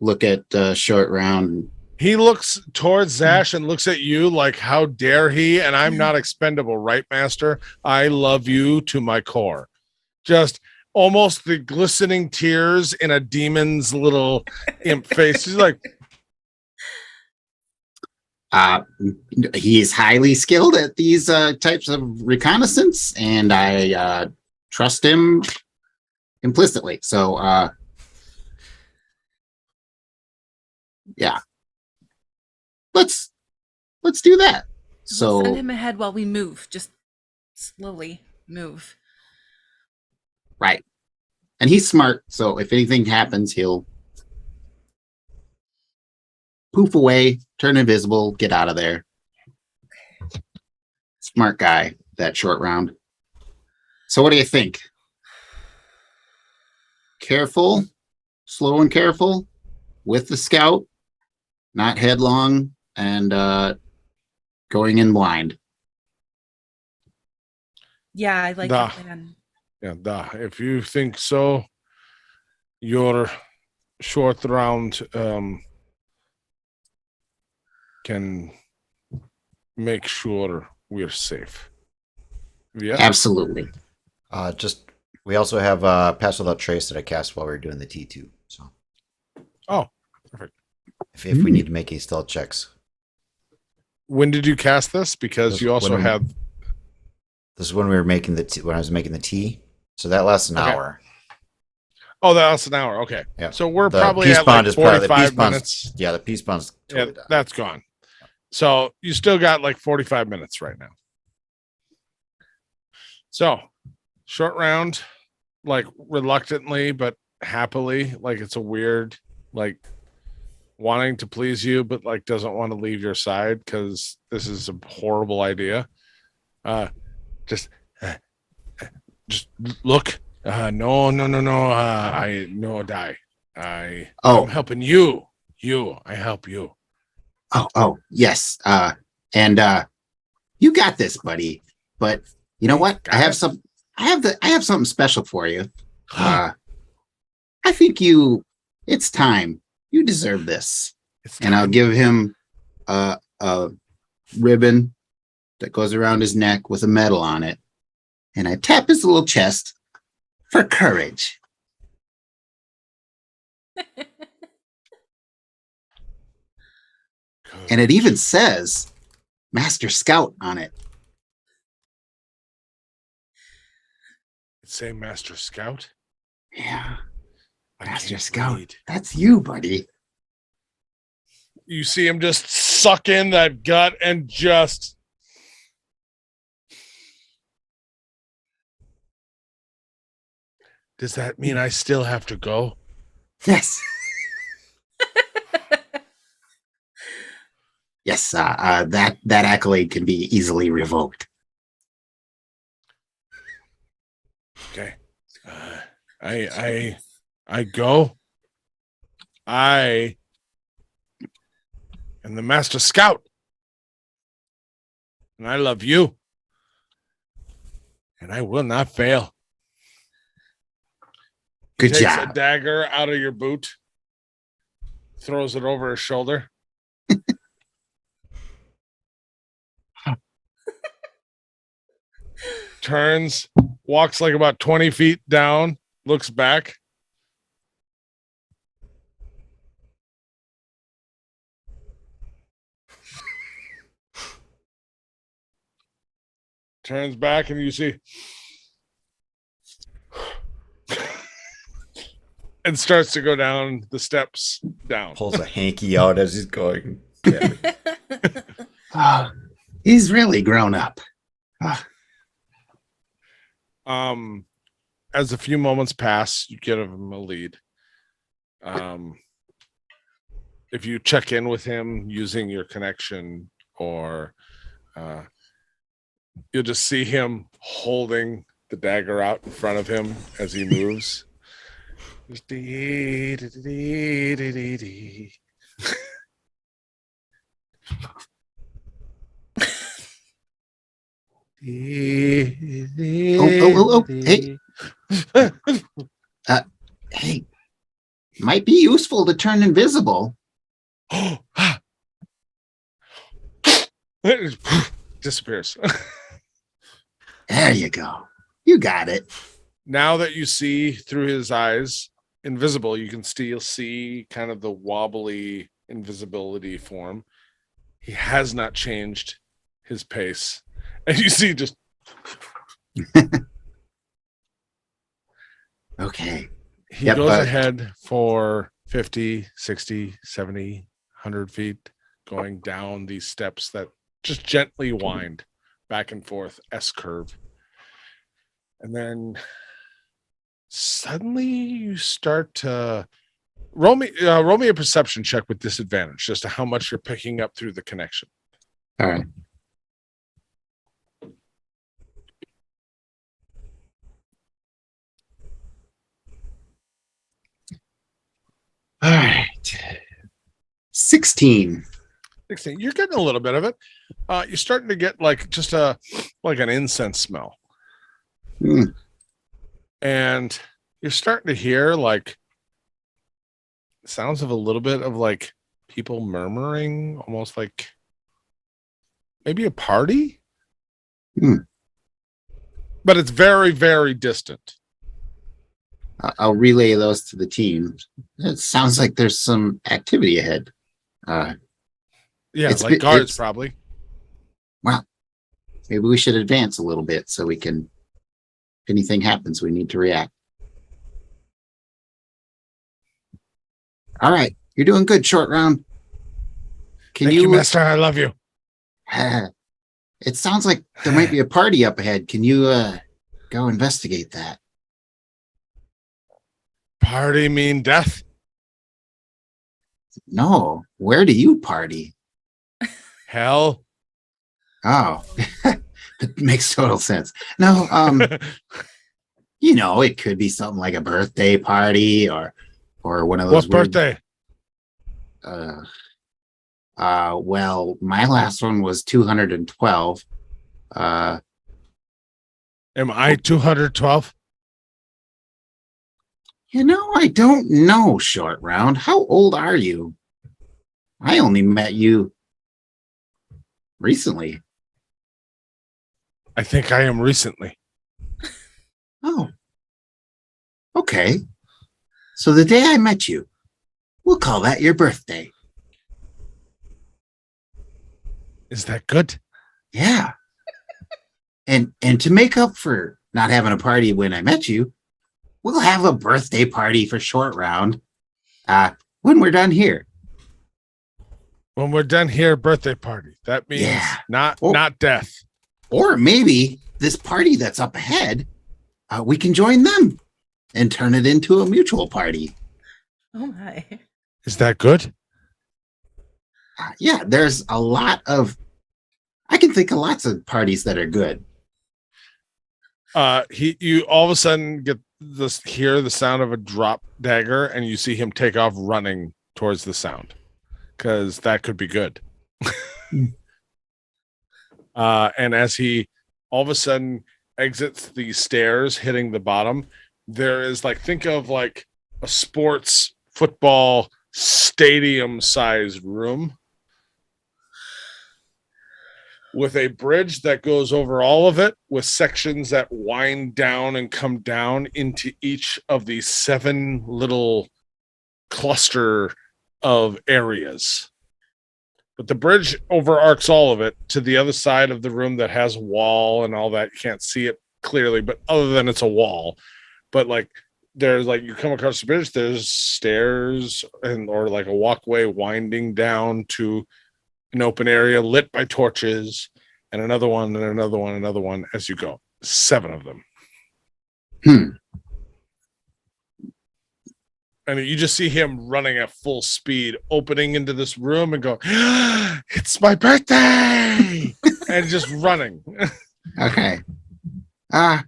Look at Short Round. He looks towards Zash and looks at you like, how dare he? And I'm not expendable, right, Master? I love you to my core. Just almost the glistening tears in a demon's little imp face. He's like, He's highly skilled at these types of reconnaissance, and I trust him implicitly. So, yeah, let's do that. We'll send So, him ahead while we move. Just slowly move. right, and he's smart. So, if anything happens, he'll poof away, turn invisible, get out of there. Smart guy, that Short Round. So what do you think? Careful, slow and careful with the scout, not headlong and going in blind. Yeah, I like Duh. that plan. yeah, if you think so, your short round can make sure we're safe. Yeah. Absolutely. We also have Pass Without Trace that I cast while we were doing the T2. So Oh, perfect. if we need to make any stealth checks. When did you cast this? Because This you also when- have. This is when we were making when I was making the tea. So that lasts an Okay. hour. Oh, that's an hour. Okay. Yeah. So we're The probably peace at bond like is probably- the 45 peace bond's- minutes. Yeah, the peace bond's Yeah, totally done. that's gone. So you still got like 45 minutes right now. So short round, like reluctantly but happily, like it's a weird, like wanting to please you, but like doesn't want to leave your side because this is a horrible idea. Just look. No. I no die. I'm Oh, helping you. I help you. oh, yes. And you got this, buddy. But you know what? I have something special for you. I think it's time. You deserve this. And I'll give him a ribbon that goes around his neck with a medal on it. And I tap his little chest for courage. And it even says Master Scout on it. Say Master Scout. Yeah, I Master can't Scout. wait. That's you, buddy. You see him just suck in that gut and just. Does that mean I still have to go? Yes. Yes, that accolade can be easily revoked. Okay. I go. I am the master scout. And I love you. And I will not fail. Good He takes job. a dagger out of your boot, throws it over his shoulder. Turns, walks like about 20 feet down, looks back. Turns back and you see and starts to go down the steps down. Pulls a hanky out as he's going. Yeah. Oh, he's really grown up. As a few moments pass, you give him a lead. If you check in with him using your connection, or you'll just see him holding the dagger out in front of him as he moves. Just Hey. Hey, might be useful to turn invisible. It disappears. There you go. You got it. Now that you see through his eyes invisible, you can still see kind of the wobbly invisibility form. He has not changed his pace. And you see just Okay. he Yep, goes ahead for 50, 60, 70, 100 feet, going down these steps that just gently wind back and forth, S curve. And then suddenly you start to roll me a perception check with disadvantage, just to how much you're picking up through the connection. All right. All right. 16. 16. You're getting a little bit of it. You're starting to get like just like an incense smell. Mm. And you're starting to hear like sounds of a little bit of like people murmuring, almost like maybe a party. But it's very, very distant. I'll relay those to the team. It sounds like there's some activity ahead. Yeah, It's like been- guards it's- probably. Maybe we should advance a little bit so we can, if anything happens, we need to react. All right. You're doing good, short round. Can Thank you, Master. I love you. It sounds like there might be a party up ahead. Can you go investigate that? Party mean death? No. Where do you party? Hell. Oh, it makes total sense. No, you know, it could be something like a birthday party or one of those. What birthday? Well, my last one was 212. Am I 212? You know, I don't know, short round. How old are you? I only met you recently. I think I am recently. Oh. Okay. So the day I met you, we'll call that your birthday. Is that good? Yeah. And to make up for not having a party when I met you, we'll have a birthday party for short round when we're done here. When we're done here, birthday party. That means Yeah. not death. Or maybe this party that's up ahead, we can join them and turn it into a mutual party. Oh my. Is that good? Yeah, there's a lot of, I can think of lots of parties that are good. You all of a sudden hear the sound of a drop dagger, and you see him take off running towards the sound, because that could be good. And as he all of a sudden exits the stairs, hitting the bottom, there is think of a sports football stadium sized room with a bridge that goes over all of it, with sections that wind down and come down into each of these 7 little cluster of areas. But the bridge overarcs all of it to the other side of the room that has a wall and all that. You can't see it clearly, but other than it's a wall. But there's you come across the bridge, there's stairs or a walkway winding down to an open area lit by torches, and another one and another one, another one as you go. 7 of them. And you just see him running at full speed, opening into this room and go, "It's my birthday!" and just running. Okay. Yeah.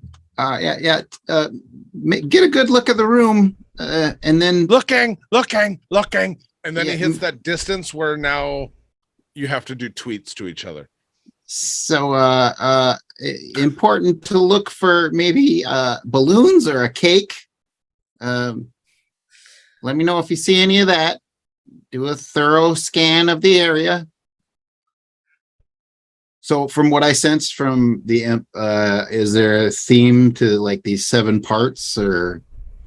Get a good look at the room, and then looking, and then he hits that distance where now you have to do tweets to each other. So, important to look for maybe balloons or a cake. Let me know if you see any of that. Do a thorough scan of the area. So from what I sensed from the imp, is there a theme to these 7 parts, or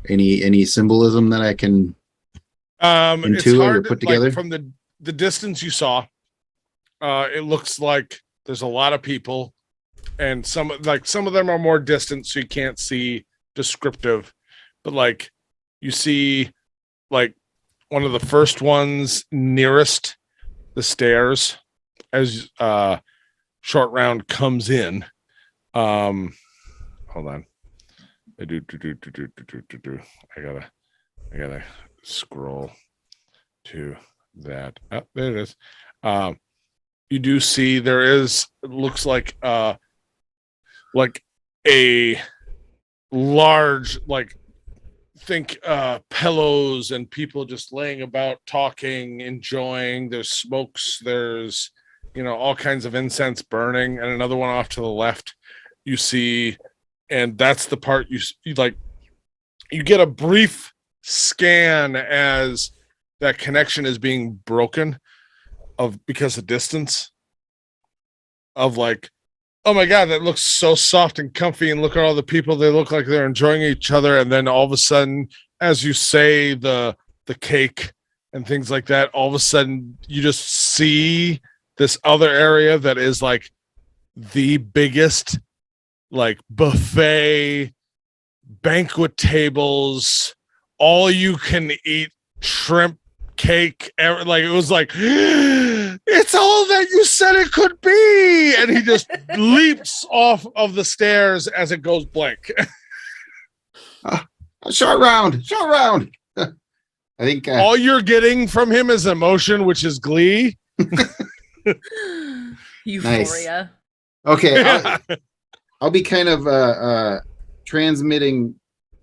any symbolism that I can intuit or put together? From the distance you saw, it looks like there's a lot of people, and some of them are more distant, so you can't see descriptive, but you see one of the first ones nearest the stairs as Short Round comes in. Hold on. I gotta scroll to that. Oh, there it is. You do see there is, it looks like a large, think pillows and people just laying about talking, enjoying. There's smokes, there's all kinds of incense burning, and another one off to the left you see, and that's the part you get a brief scan as that connection is being broken because of distance, of oh my god, that looks so soft and comfy, and look at all the people, they look like they're enjoying each other. And then all of a sudden, as you say the cake and things like that, all of a sudden you just see this other area that is the biggest buffet, banquet tables, all you can eat shrimp cake, it was it's all that you said it could be, and he just leaps off of the stairs as it goes blank. Short round. I think all you're getting from him is emotion, which is glee. Euphoria. Nice. Okay, I'll be kind of transmitting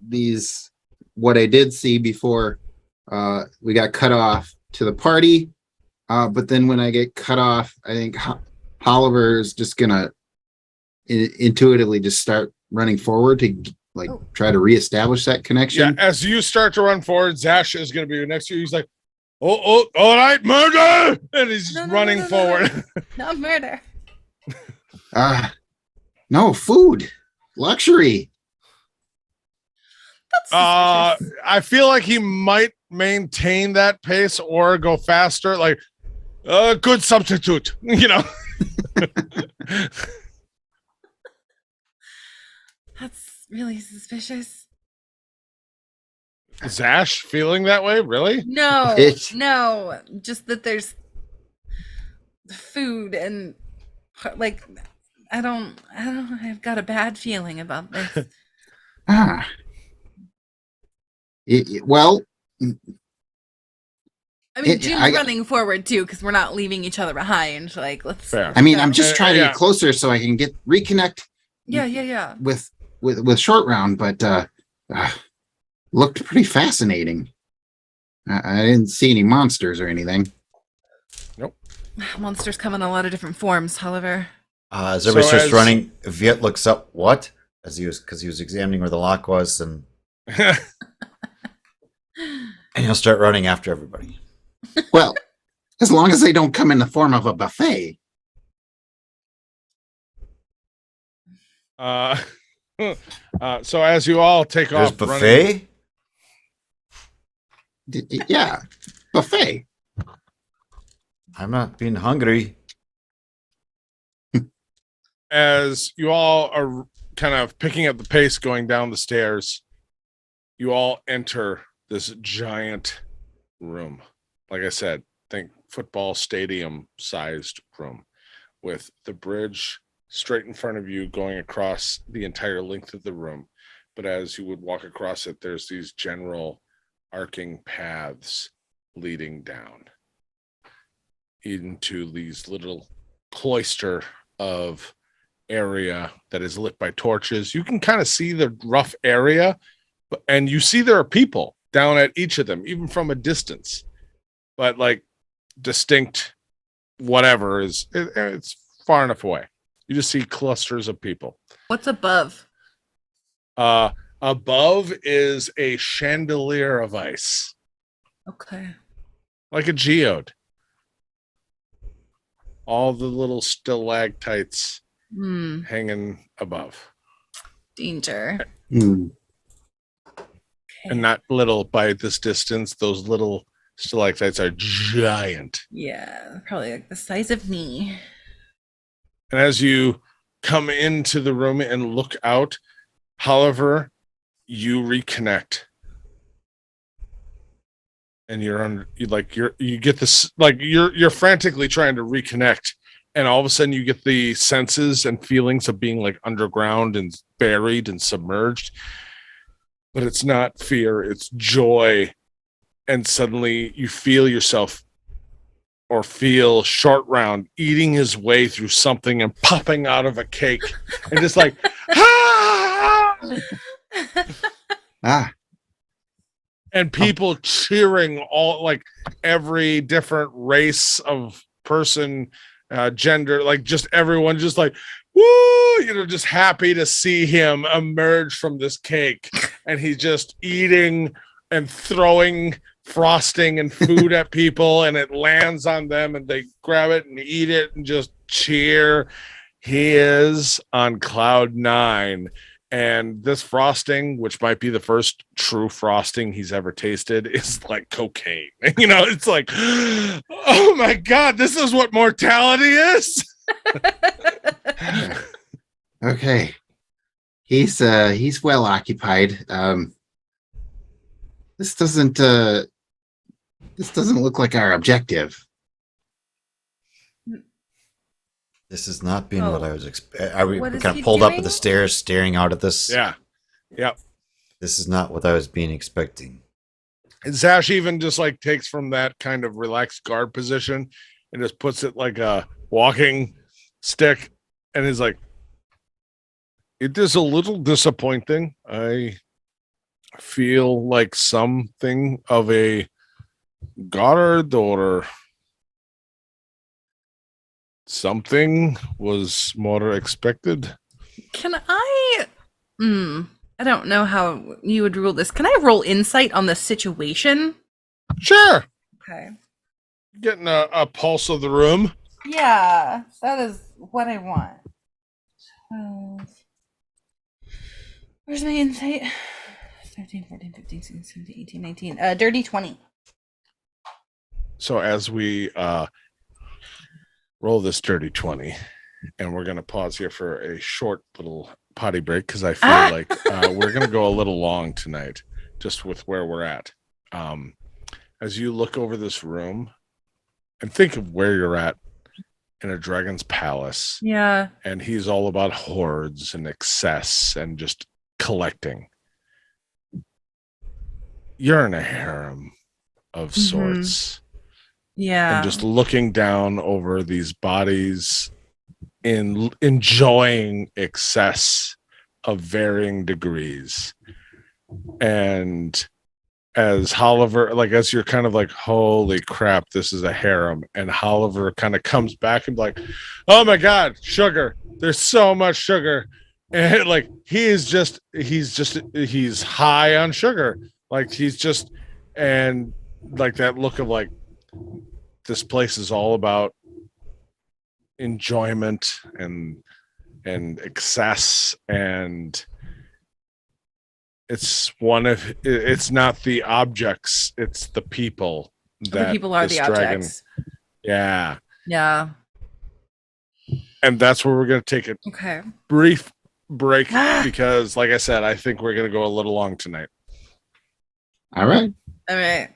these, what I did see before we got cut off, to the party, but then when I get cut off, I think Oliver is just gonna intuitively just start running forward to try to reestablish that connection. Yeah, as you start to run forward, Zash is gonna be next to you. He's like, oh, all right, murder, and he's just running forward. Not murder. No, food, luxury. I feel like he might maintain that pace or go faster. Good substitute, That's really suspicious. Zash feeling that way? Really? No, no. Just that there's food and I don't. I've got a bad feeling about this. Well, I mean, Jim's running forward too, because we're not leaving each other behind. Let's. Fair. I mean, I'm just trying to get closer so I can reconnect. Yeah. With with short round, but looked pretty fascinating. I didn't see any monsters or anything. Monsters come in a lot of different forms, Oliver. As everybody starts running, Viet looks up. What? Because he was examining where the lock was, and he'll start running after everybody. Well, as long as they don't come in the form of a buffet. So as you all take There's off buffet? Yeah, buffet. I'm not being hungry. as you all are kind of picking up the pace going down the stairs, you all enter this giant room. Like I said, think football stadium sized room with the bridge straight in front of you going across the entire length of the room. But as you would walk across it, there's these general arcing paths leading down into these little cloister of area that is lit by torches. You can kind of see the rough area, and you see there are people down at each of them, even from a distance. But like distinct whatever it's far enough away. You just see clusters of people. What's above? Above is a chandelier of ice. Okay. Like a geode. All the little stalactites hanging above. Danger. Mm. And not little by this distance. Those little stalactites are giant. Yeah, probably like the size of me. And as you come into the room and look out, however, you reconnect. And you're frantically trying to reconnect, and all of a sudden you get the senses and feelings of being like underground and buried and submerged. But it's not fear, it's joy. And suddenly you feel yourself, or feel Short Round eating his way through something and popping out of a cake and just like and people cheering, all like every different race of person, gender, like just everyone just like woo, just happy to see him emerge from this cake. And he's just eating and throwing frosting and food at people, and it lands on them and they grab it and eat it and just cheer. He is on cloud 9. And this frosting, which might be the first true frosting he's ever tasted, is like cocaine. It's like, oh my God, this is what mortality is. Okay. He's well occupied. This doesn't look like our objective. This has not been what I was expecting. I we kind of pulled doing? up at the stairs, staring out at this. Yeah. Yep. This is not what I was being expecting. And Zash even just like takes from that kind of relaxed guard position and just puts it like a walking stick and is like, it is a little disappointing. I feel like something of a Goddard or something was more expected. Can I? I don't know how you would rule this. Can I roll insight on the situation? Sure. Okay. Getting a pulse of the room. Yeah, that is what I want. Where's my insight? 13, 14, 15, 16, 17, 18, 19. Dirty 20. So as we roll this dirty 20, and we're going to pause here for a short little potty break because I feel like we're going to go a little long tonight just with where we're at. As you look over this room and think of where you're at in a dragon's palace. Yeah. And he's all about hoards and excess and just collecting. You're in a harem of sorts. Yeah. And just looking down over these bodies in enjoying excess of varying degrees. And as Holliver, like, as you're kind of like, holy crap, this is a harem. And Holliver kind of comes back and like, oh my God, sugar. There's so much sugar. And like, he's high on sugar. Like, he's just, and like that look of like, this place is all about enjoyment and excess, and it's not the objects, it's the people. The people are the objects. Yeah. Yeah. And that's where we're going to take a brief break because, like I said, I think we're going to go a little long tonight. All right. All right.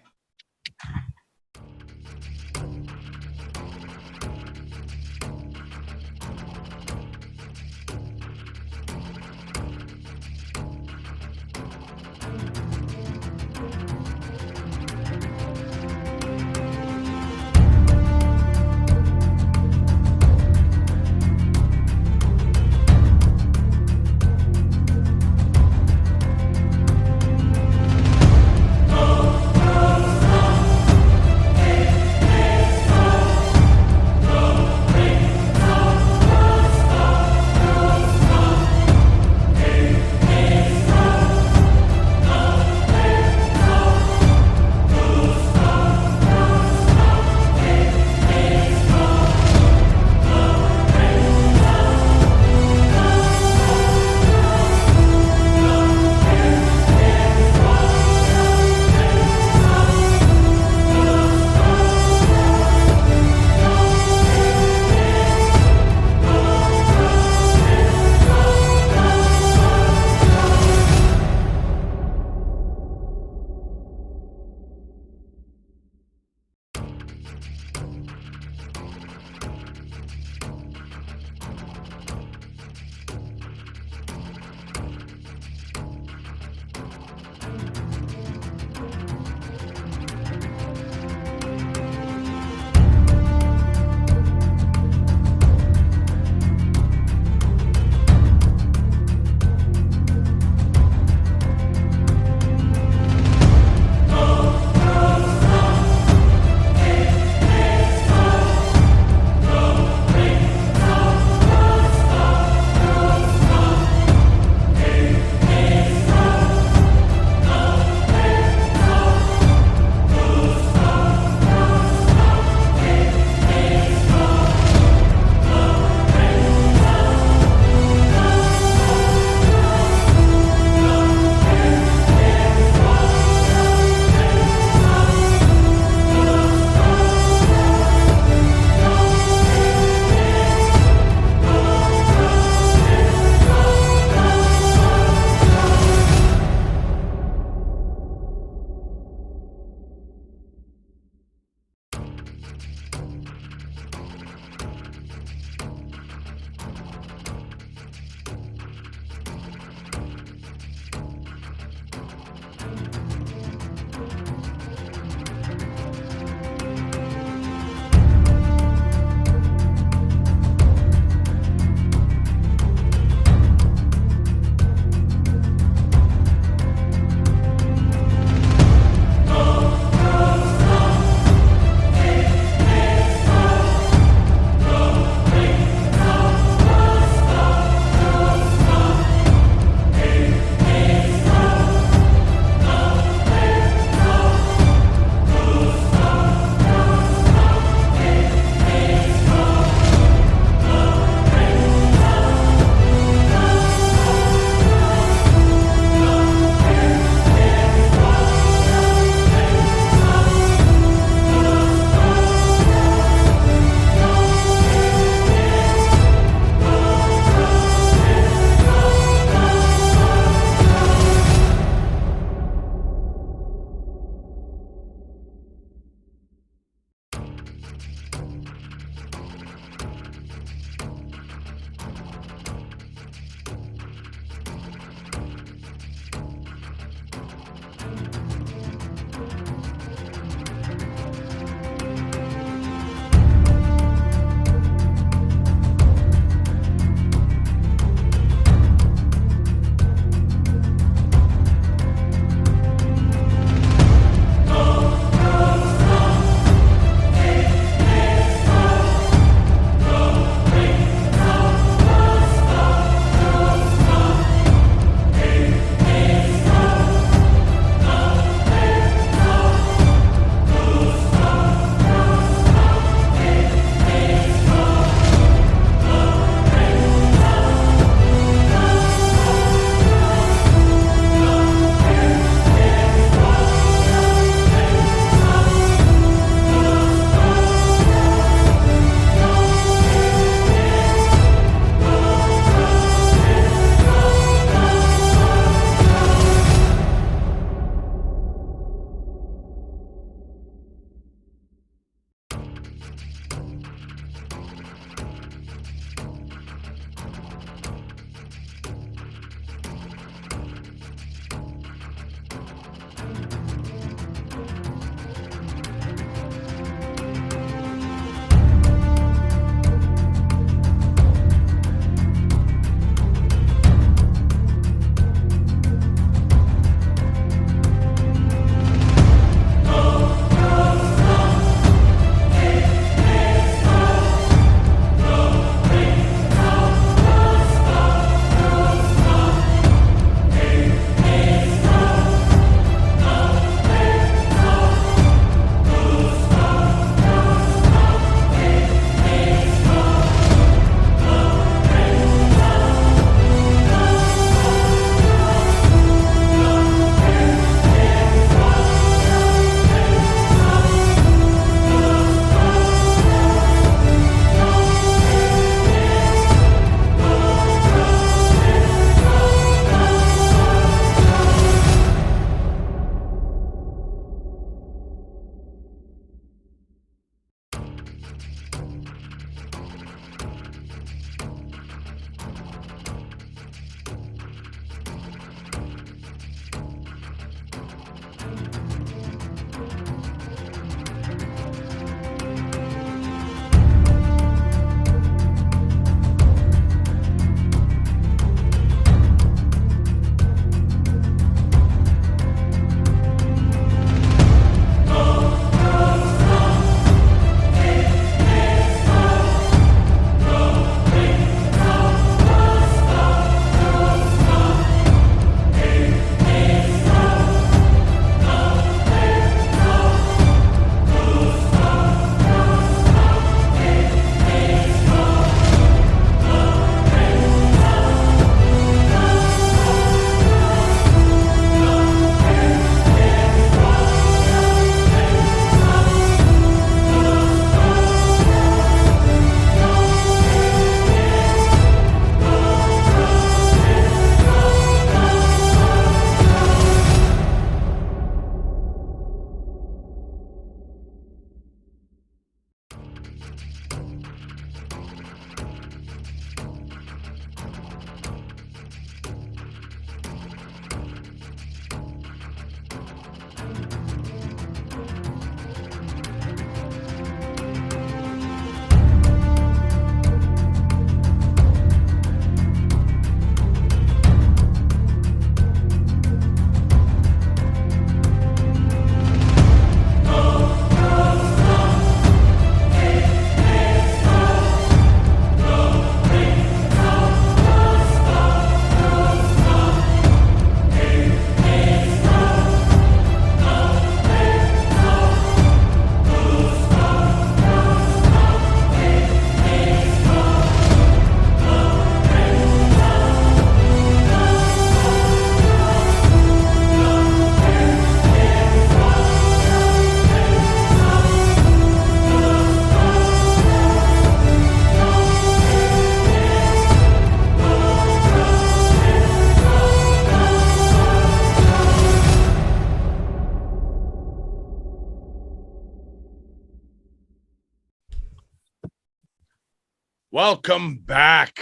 Welcome back.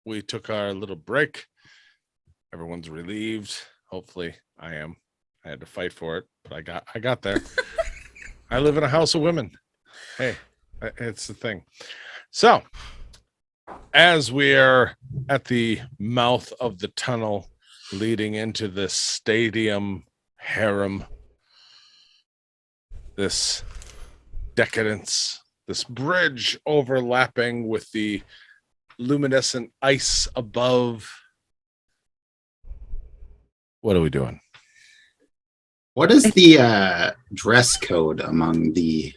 We took our little break. Everyone's relieved. Hopefully, I am. I had to fight for it, but I got there. I live in a house of women. Hey, it's the thing. So, as we are at the mouth of the tunnel leading into this stadium harem, this decadence, this bridge overlapping with the luminescent ice above. What are we doing? What is the dress code among the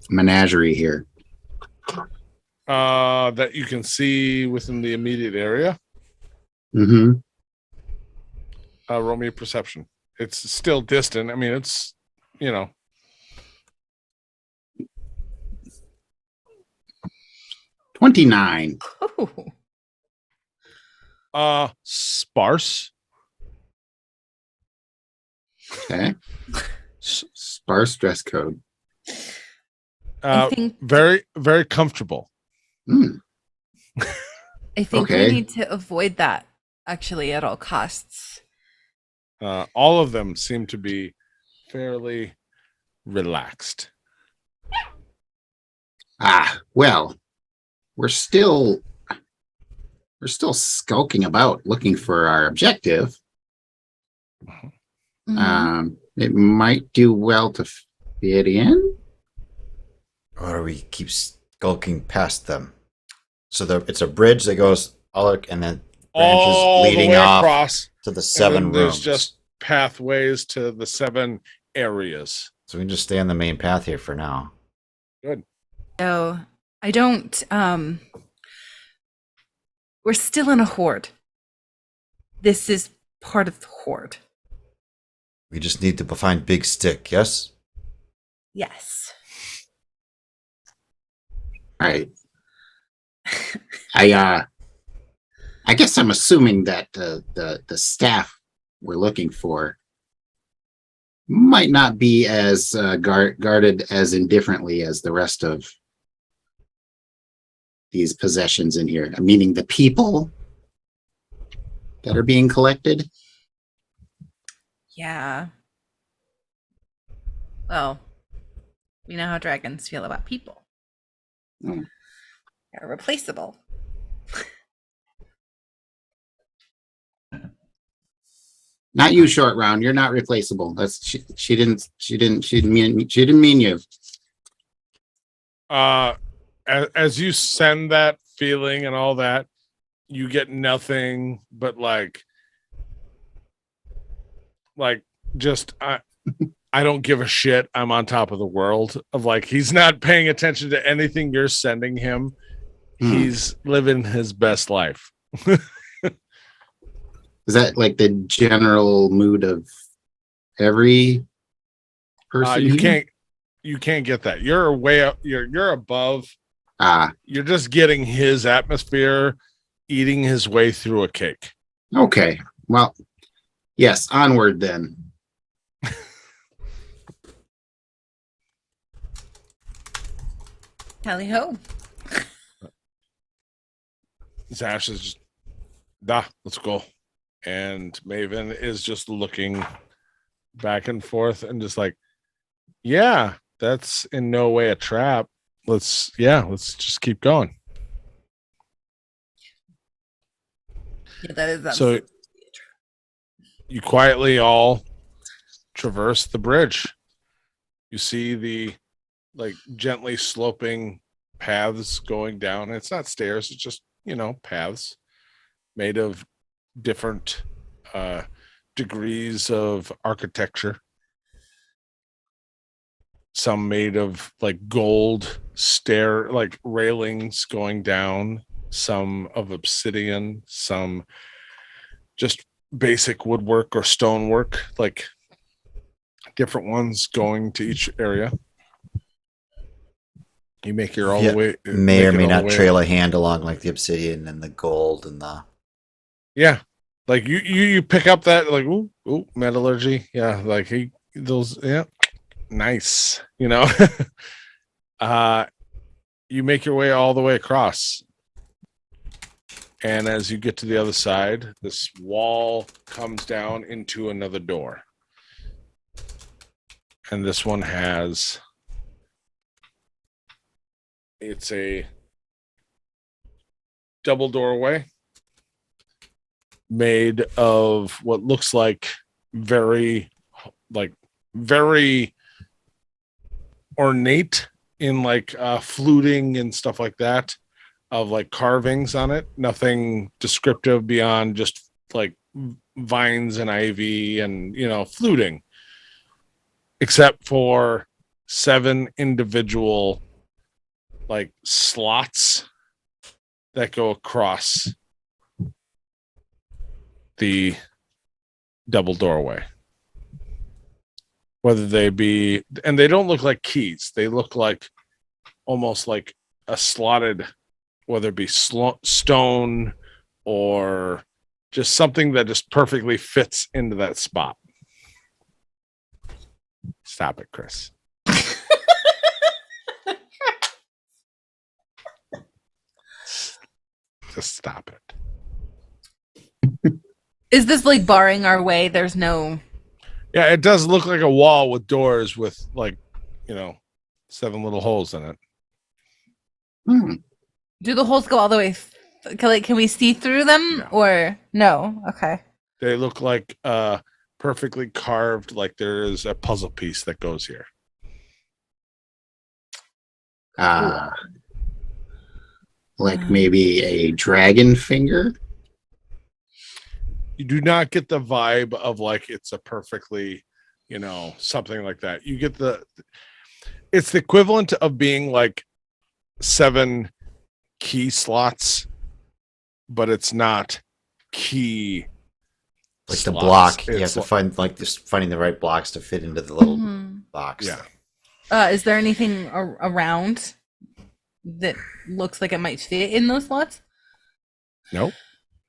menagerie here? That you can see within the immediate area. Mm-hmm. Roll me a perception. It's still distant. I mean, it's, 29. Sparse. Okay. Sparse dress code. I think Very, very comfortable. Mm. I think Okay. we need to avoid that actually at all costs. All of them seem to be fairly relaxed. Well, we're still skulking about looking for our objective. Mhm. It might do well to fit in. Or we keep skulking past them. So it's a bridge that goes all and then branches All leading the way off across to the and 7 then there's rooms. just pathways to the 7 areas. So we can just stay on the main path here for now. Good. So I don't we're still in a horde. This is part of the horde. We just need to find Big Stick, yes? Yes. All right. I guess I'm assuming that the staff we're looking for might not be as guarded as indifferently as the rest of these possessions in here, meaning the people that are being collected. Yeah. Well, we know how dragons feel about people. Mm. They're replaceable. Not you, Short Round. You're not replaceable. That's she didn't mean you. As you send that feeling and all that, you get nothing but like just I don't give a shit. I'm on top of the world of like he's not paying attention to anything you're sending him. He's living his best life. Is that like the general mood of every person? You can't get that. You're way up. You're above. You're just getting his atmosphere, eating his way through a cake. Okay. Well, yes. Onward then. Tally ho. Zash is just, let's go. And Maven is just looking back and forth and just like, yeah, that's in no way a trap. Let's just keep going. Yeah, that is So you quietly all traverse the bridge. You see the like gently sloping paths going down. It's not stairs, it's just, paths made of different degrees of architecture. Some made of like gold stair, like railings going down, some of obsidian, some just basic woodwork or stonework, like different ones going to each area. You make your all the way. May or may not trail a hand along like the obsidian and the gold and the. Yeah, like you pick up that like ooh metallurgy. Yeah, like those nice. you make your way all the way across. And as you get to the other side, this wall comes down into another door. And this one has, it's a double doorway made of what looks like very ornate in like fluting and stuff like that, of like carvings on it. Nothing descriptive beyond just like vines and ivy and, you know, fluting, except for 7 individual like slots that go across the double doorway. Whether they be, and they don't look like keys, they look like almost like a slotted, whether it be stone or just something that just perfectly fits into that spot. Stop it, Chris. Just stop it. Is this like barring our way? There's no. Yeah, it does look like a wall with doors with like, you know, 7 little holes in it. Do the holes go all the way? Can we see through them or no? Okay. They look like perfectly carved, like there is a puzzle piece that goes here. Like maybe a dragon finger. You do not get the vibe of like it's a perfectly, you know, something like that. You get it's the equivalent of being like 7 key slots, but it's not key. Like slots. the block, you It's have to find like just finding the right blocks to fit into the little box. Yeah. Is there anything around that looks like it might fit in those slots? Nope.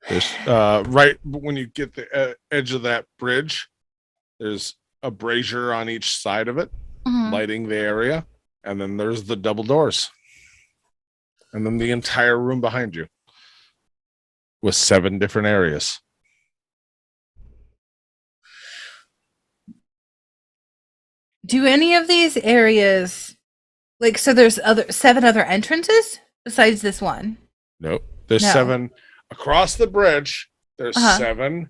There's right when you get the edge of that bridge, there's a brazier on each side of it, lighting the area, and then there's the double doors, and then the entire room behind you with 7 different areas. Do any of these areas, like, so there's 7 other entrances besides this one? Nope. There's No. 7 across the bridge. There's 7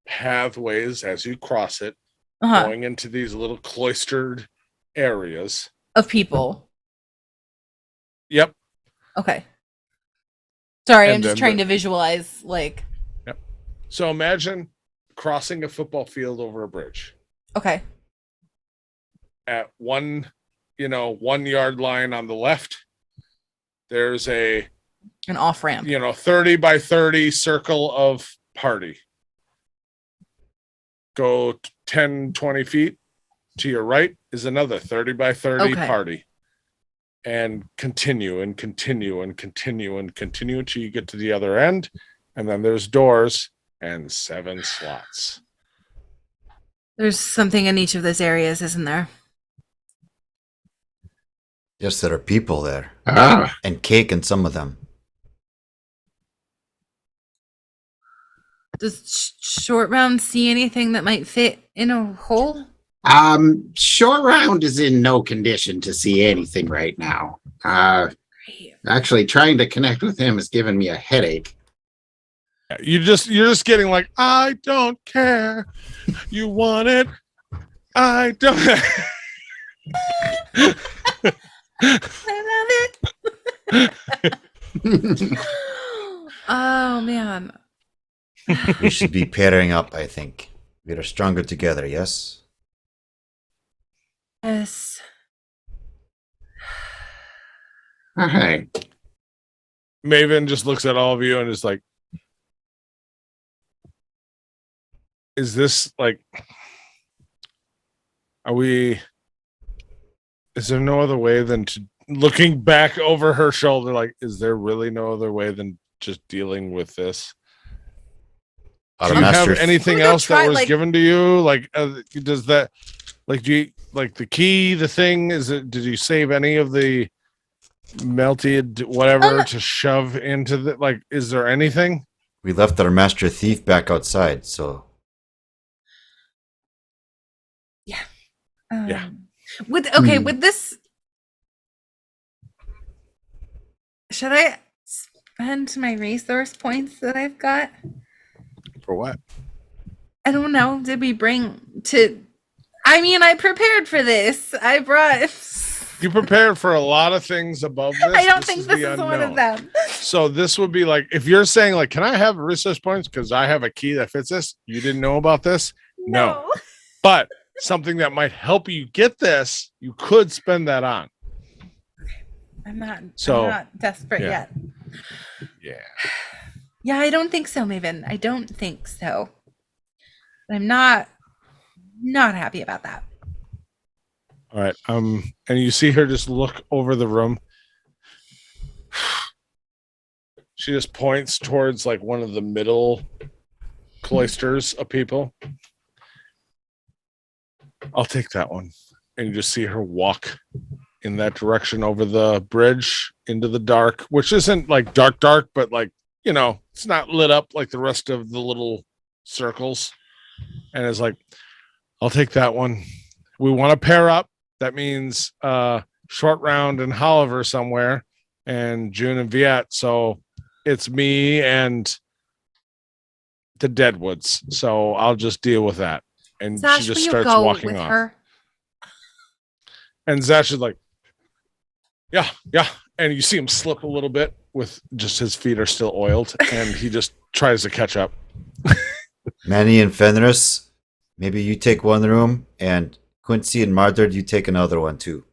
pathways as you cross it, going into these little cloistered areas of people. Yep. Okay. Sorry, And I'm just then trying to visualize, like. Yep. So imagine crossing a football field over a bridge. Okay. At 1 yard line on the left, there's an off ramp. 30 by 30 circle of party. Go 10, 20 feet to your right is another 30 by 30 party. And continue and continue and continue and continue until you get to the other end. And then there's doors and 7 slots. There's something in each of those areas, isn't there? Yes, there are people there. And cake in some of them. Does Short Round see anything that might fit in a hole? Short Round is in no condition to see anything right now. Actually, trying to connect with him is giving me a headache. You're just getting like, I don't care. You want it. I don't. I love it. Oh man. We should be pairing up, I think. We are stronger together, yes? Yes. All right. Maven just looks at all of you and is like, is this like, is there no other way than to, looking back over her shoulder, like, is there really no other way than just dealing with this? Do you have anything else that was given to you? Like, does that, like, do you, like the key, the thing, did you save any of the melted whatever to shove into the like? Is there anything? We left our master thief back outside, so Yeah. Yeah. With this, should I spend my resource points that I've got? For what? I don't know. Did we bring to? I mean, I prepared for this. I brought. You prepared for a lot of things above this. I don't think this the is one of unknown. them. So this would be like if you're saying like, can I have resource points because I have a key that fits this? You didn't know about this? No. But something that might help you get this, you could spend that on. I'm not desperate yeah. yet. Yeah. Yeah, I don't think so, Maven. I don't think so. I'm not happy about that. All right. And you see her just look over the room. She just points towards like one of the middle cloisters of people. I'll take that one. And you just see her walk in that direction over the bridge into the dark, which isn't like dark, but like, you know, it's not lit up like the rest of the little circles. And it's like, I'll take that one. We want to pair up. That means Short Round and Oliver somewhere, and June and Viet. So it's me and the Deadwoods. So I'll just deal with that. And Zash, she just will you starts go walking with off. her? And Zash is like, yeah. And you see him slip a little bit with just his feet are still oiled, and he just tries to catch up. Manny and Fenris, maybe you take one room, and Quincy and Mardred, you take another one too.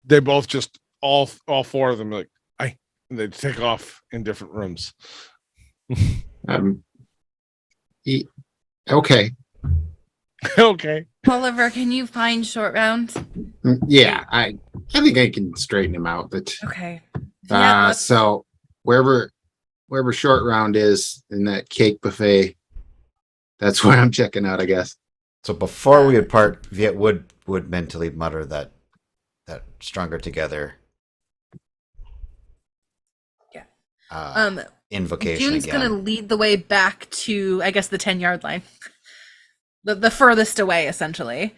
They both just all four of them like, and they take off in different rooms. Okay. Okay. Oliver, can you find Short Round? Yeah, I think I can straighten him out, but Okay. Yeah, so wherever Short Round is in that cake buffet, that's where I'm checking out, I guess. So before we would part, Viet would mentally mutter that stronger together. Yeah. Invocation June's again. gonna lead the way back to, I guess, the 10-yard line. The furthest away, essentially.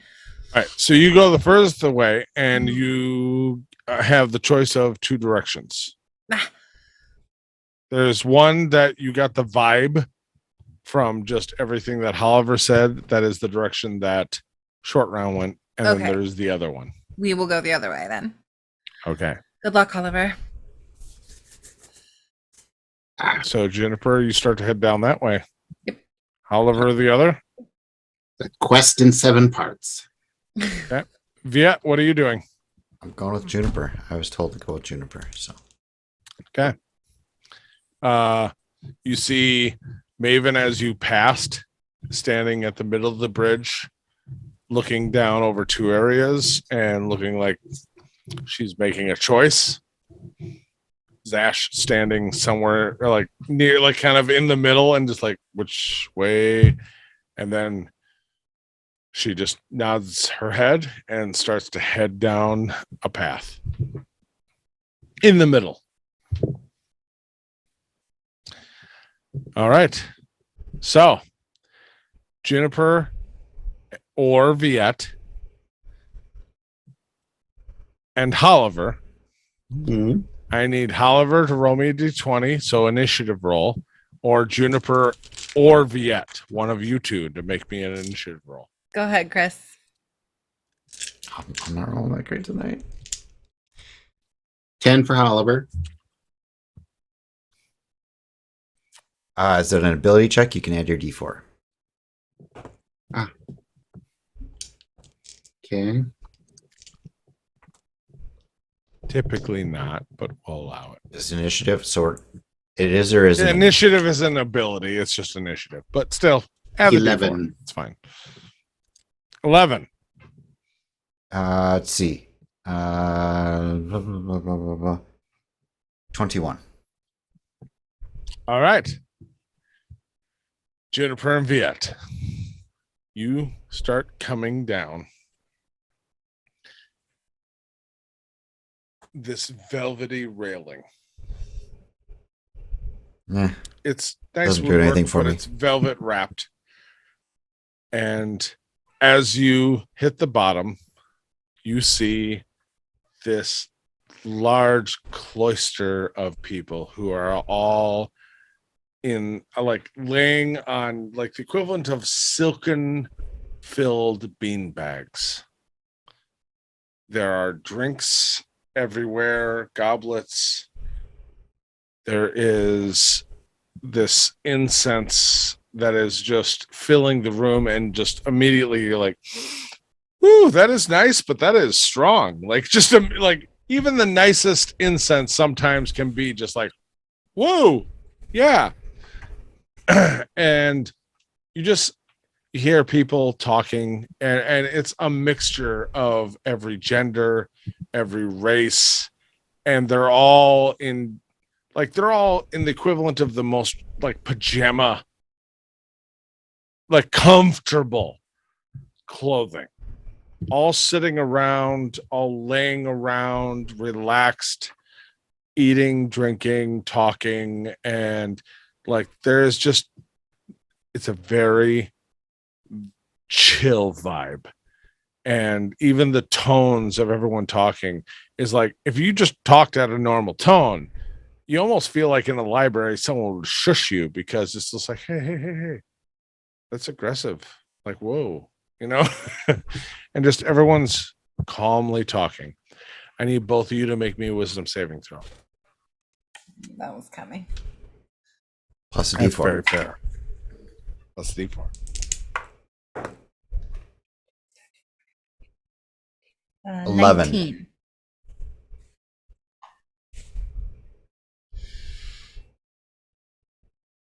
All right. So you go the furthest away, and you have the choice of two directions. There's one that you got the vibe from just everything that Oliver said. That is the direction that Short Round went. And then there's the other one. We will go the other way then. Okay. Good luck, Oliver. So Juniper, you start to head down that way. Yep. Oliver, the other. The quest in 7 parts. Okay. Viet, what are you doing? I'm going with Juniper. I was told to go with Juniper. So okay. You see Maven as you passed, standing at the middle of the bridge, looking down over 2 areas and looking like she's making a choice. Zash standing somewhere like near, like kind of in the middle and just like, which way? And then she just nods her head and starts to head down a path in the middle. All right. So Juniper or Viet and Oliver. Mm-hmm. I need Oliver to roll me a d20, so initiative roll, or Juniper or Viet, one of you two, to make me an initiative roll. Go ahead, Chris. I'm not rolling that great tonight. 10 for Oliver. Is it an ability check? You can add your D4. Okay. Typically not, but we'll allow it. It's initiative, so it is or isn't. Initiative is an ability. It's just initiative, but still, add the 11. D4. It's fine. 11. Let's see. 21. All right. Juniper and Viet, you start coming down. this velvety railing. It's nice Doesn't do woodwork, anything for but me. it's velvet wrapped. And as you hit the bottom, you see this large cloister of people who are all in like laying on like the equivalent of silken filled bean bags. There are drinks everywhere, goblets. There is this incense that is just filling the room, and just immediately you're like, ooh, that is nice, but that is strong. Like just like even the nicest incense sometimes can be just like, whoa, yeah. And you just hear people talking, and it's a mixture of every gender, every race, and they're all in the equivalent of the most like pajama, like comfortable clothing, all sitting around, all laying around, relaxed, eating, drinking, talking, and like there's just, it's a very chill vibe. And even the tones of everyone talking is like, if you just talked at a normal tone, you almost feel like in a library someone would shush you, because it's just like, hey, that's aggressive. Like, whoa, you know? And just everyone's calmly talking. I need both of you to make me a wisdom saving throw. That was coming. Plus a That's D4. very fair. Plus a D4. 11. 19.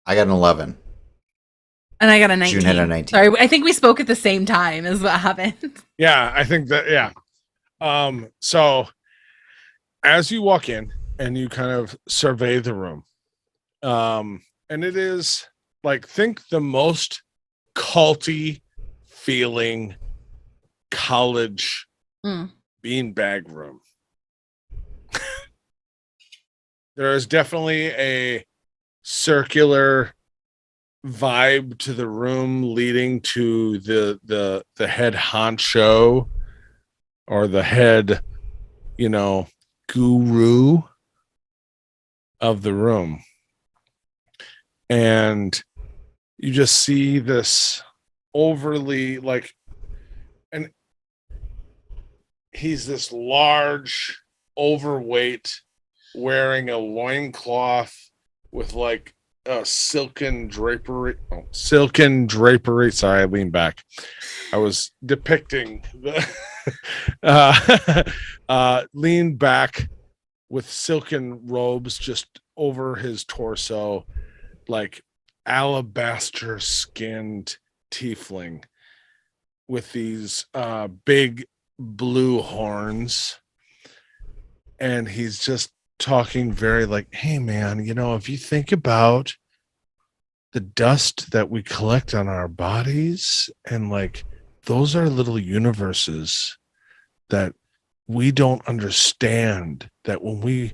I got an 11. And I got a 19. June had a 19. Sorry, I think we spoke at the same time is what happened. Yeah, I think that, yeah. So as you walk in and you kind of survey the room, and it is like, think the most culty feeling college beanbag room. There is definitely a circular vibe to the room, leading to the head honcho, or the head, guru of the room. And you just see this overly and he's this large, overweight, wearing a loincloth with like a silken drapery. Sorry, I leaned back. I was depicting the lean back with silken robes just over his torso, like alabaster skinned tiefling with these big blue horns. And he's just talking very like, hey man, if you think about the dust that we collect on our bodies, and like those are little universes that we don't understand, that when we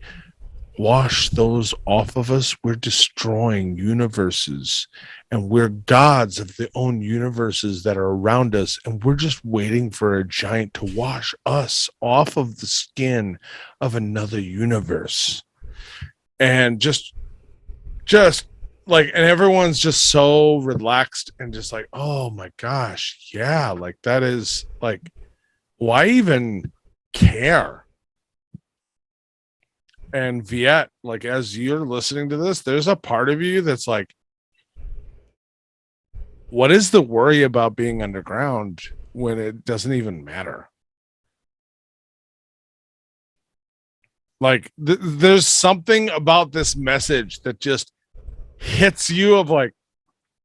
wash those off of us, we're destroying universes, and we're gods of the own universes that are around us, and we're just waiting for a giant to wash us off of the skin of another universe. And just like, and everyone's just so relaxed and just like, oh my gosh, yeah, like that is like, why even care? And Viet, like, as you're listening to this, there's a part of you that's like, what is the worry about being underground when it doesn't even matter? Like, there's something about this message that just hits you of like,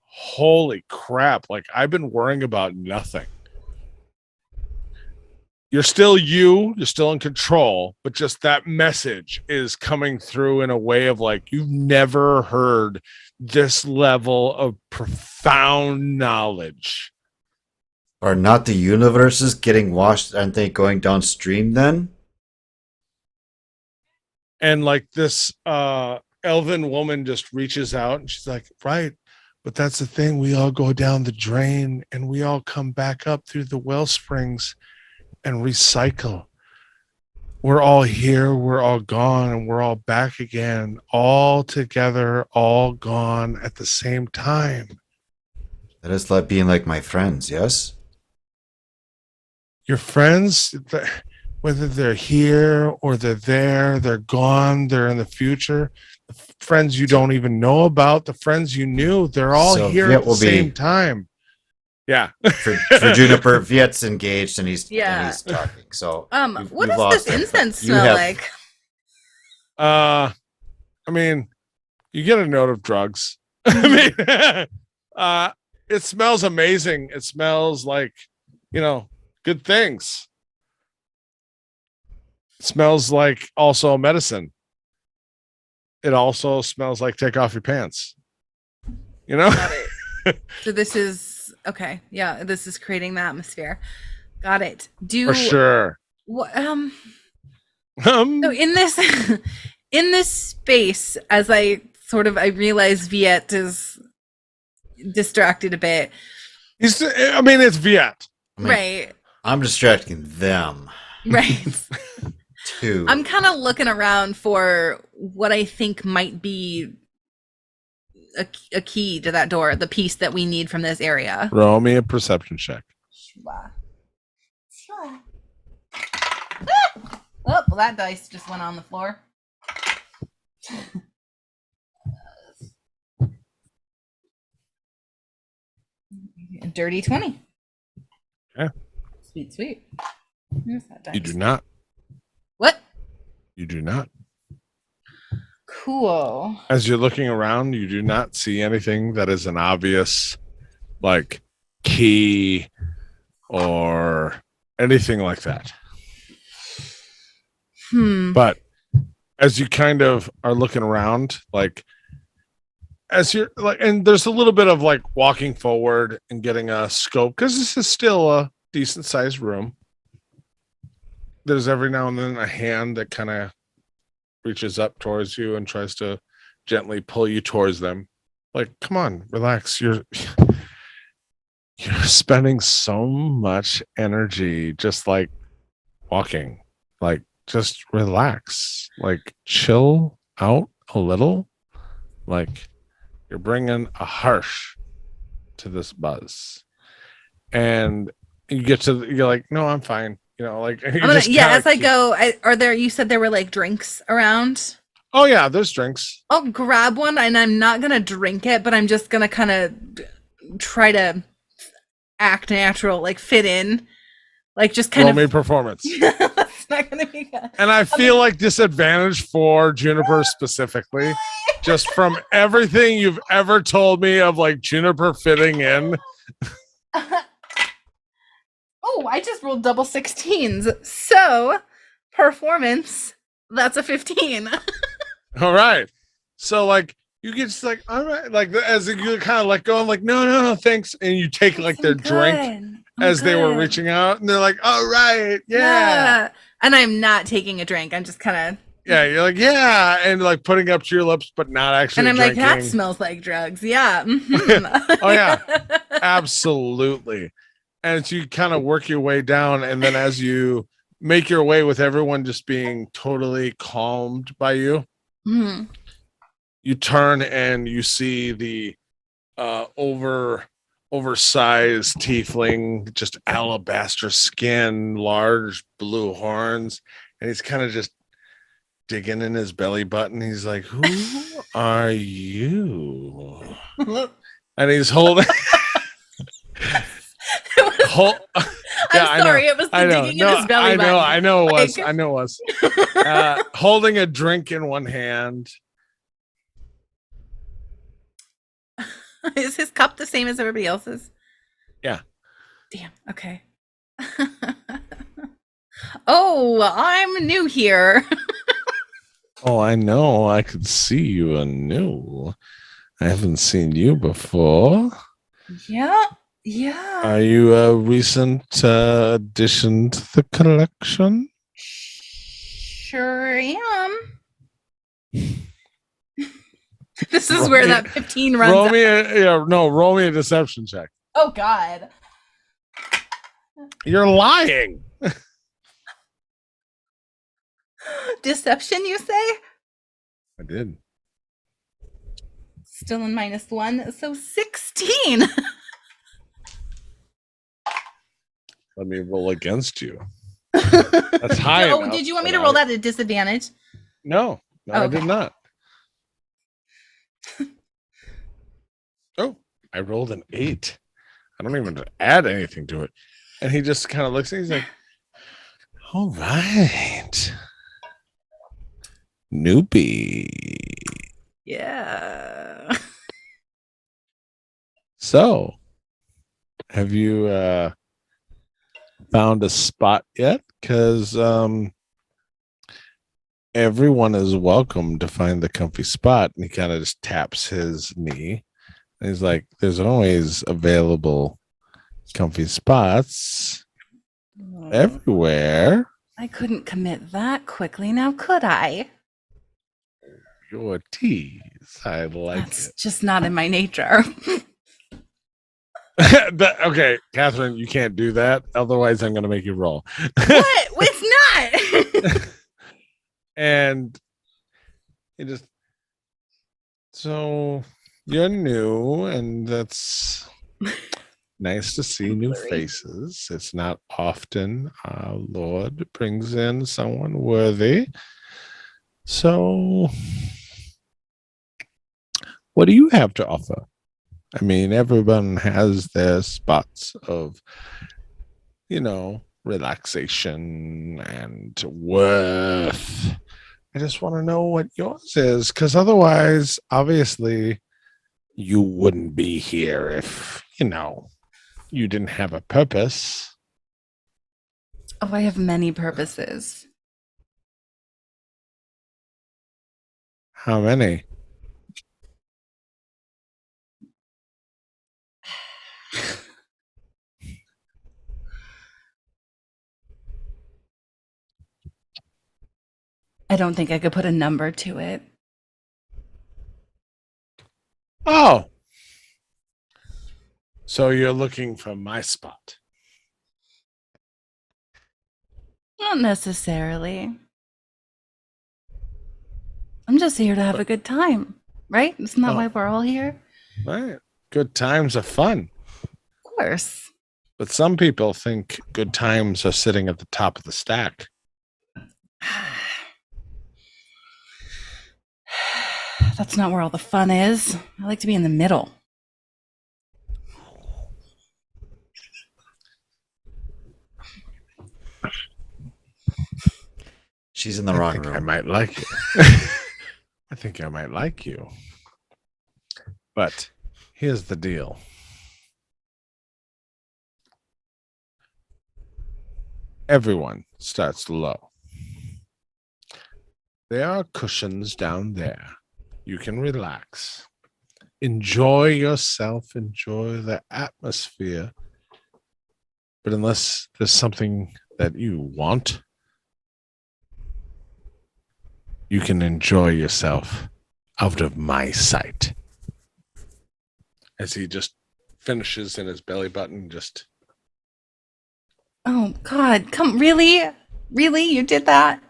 holy crap, like I've been worrying about nothing. You're still you're still in control, but just that message is coming through in a way of like, you've never heard this level of profound knowledge. Are not the universes getting washed? Aren't they going downstream then? And like this elven woman just reaches out and she's like, right, but that's the thing, we all go down the drain and we all come back up through the well springs and recycle. We're all here, we're all gone, and we're all back again, all together, all gone at the same time. That is like being like my friends, yes? Your friends, whether they're here or they're there, they're gone, they're in the future. The friends you don't even know about, the friends you knew, they're all So here Viet at the will be- same time. Yeah. For Juniper, Viet's engaged and he's talking. So what you've does lost this him, but incense you smell have- like? I mean, you get a note of drugs. I mean, it smells amazing. It smells like, good things. It smells like also medicine. It also smells like take off your pants. Got it. So this is okay. Yeah, this is creating the atmosphere. Got it. For sure. What, so in this in this space, as I realize Viet is distracted a bit. It's Viet. Right. I'm distracting them. Right. Too. I'm kind of looking around for what I think might be a key to that door, the piece that we need from this area. Roll me a perception check. Sure. Oh, well, that dice just went on the floor. A dirty 20. Yeah. Sweet. Here's that dice. You do not. What? You do not. Cool. As you're looking around, you do not see anything that is an obvious, like, key or anything like that. But as you kind of are looking around, like, as you're like, and there's a little bit of like walking forward and getting a scope because this is still a decent sized room. There's every now and then a hand that kind of reaches up towards you and tries to gently pull you towards them. Like, come on, relax. You're spending so much energy just like walking. Like, just relax. Like, chill out a little. Like, you're bringing a harsh to this buzz. And you're like, no, I'm fine. As I go, you said there were like drinks around? Oh yeah, there's drinks. I'll grab one and I'm not going to drink it, but I'm just going to kind of try to act natural, like fit in. Like just kind of roll me performance. That's not going to be good. And I feel like disadvantage for Juniper specifically, just from everything you've ever told me of like Juniper fitting in. Oh, I just rolled double 16s. So, performance, that's a 15. All right. So, like, you get just like, all right, like, as you kind of let go, I'm like, no, thanks. And you take like their drink as they were reaching out, and they're like, all right, yeah. And I'm not taking a drink. I'm just kind of. Yeah, you're like, yeah, and like putting up to your lips, but not actually. And I'm drinking. like, that smells like drugs. Yeah. Mm-hmm. Oh, yeah. Absolutely. And as you kind of work your way down, and then as you make your way with everyone just being totally calmed by you, you turn and you see the oversized tiefling, just alabaster skin, large blue horns, and he's kind of just digging in his belly button. He's like, who are you? And he's holding I'm sorry, it was the digging in his belly button. I know it was. Holding a drink in one hand. Is his cup the same as everybody else's? Yeah. Damn. Okay. Oh, I'm new here. Oh, I know. I could see you anew. I haven't seen you before. Yeah. Are you a recent addition to the collection? Sure am. This is where that 15 runs Roll out. me roll me a deception check. Oh God. You're lying. Deception, you say? I did. Still in -1, so 16. Let me roll against you. That's high Oh, enough, did you want me but to roll that at disadvantage? No, I Okay. did not. Oh, I rolled an 8. I don't even add anything to it. And he just kind of looks at me, he's like, all right. Newbie. Yeah. So, have you found a spot yet? Because everyone is welcome to find the comfy spot. And he kind of just taps his knee. And he's like, there's always available comfy spots everywhere. I couldn't commit that quickly, now could I? Your tease. I like That's it. just not in my nature. Okay, Catherine, you can't do that. Otherwise, I'm going to make you roll. What? It's not. And it just, so you're new, and that's nice to see new faces. It's not often our Lord brings in someone worthy. So, what do you have to offer? I mean, everyone has their spots of, relaxation and worth. I just want to know what yours is, because otherwise, obviously, you wouldn't be here if, you didn't have a purpose. Oh, I have many purposes. How many? I don't think I could put a number to it. Oh. So you're looking for my spot. Not necessarily. I'm just here to have a good time, right? Isn't that why we're all here? Right. Good times are fun. Of course. But some people think good times are sitting at the top of the stack. That's not where all the fun is. I like to be in the middle. She's in the wrong I room. might like it. I think I might like you. But here's the deal. Everyone starts low. There are cushions down there. You can relax. Enjoy yourself. Enjoy the atmosphere. But unless there's something that you want, you can enjoy yourself out of my sight. As he just finishes in his belly button, just... Oh, God. Really? Really? You did that?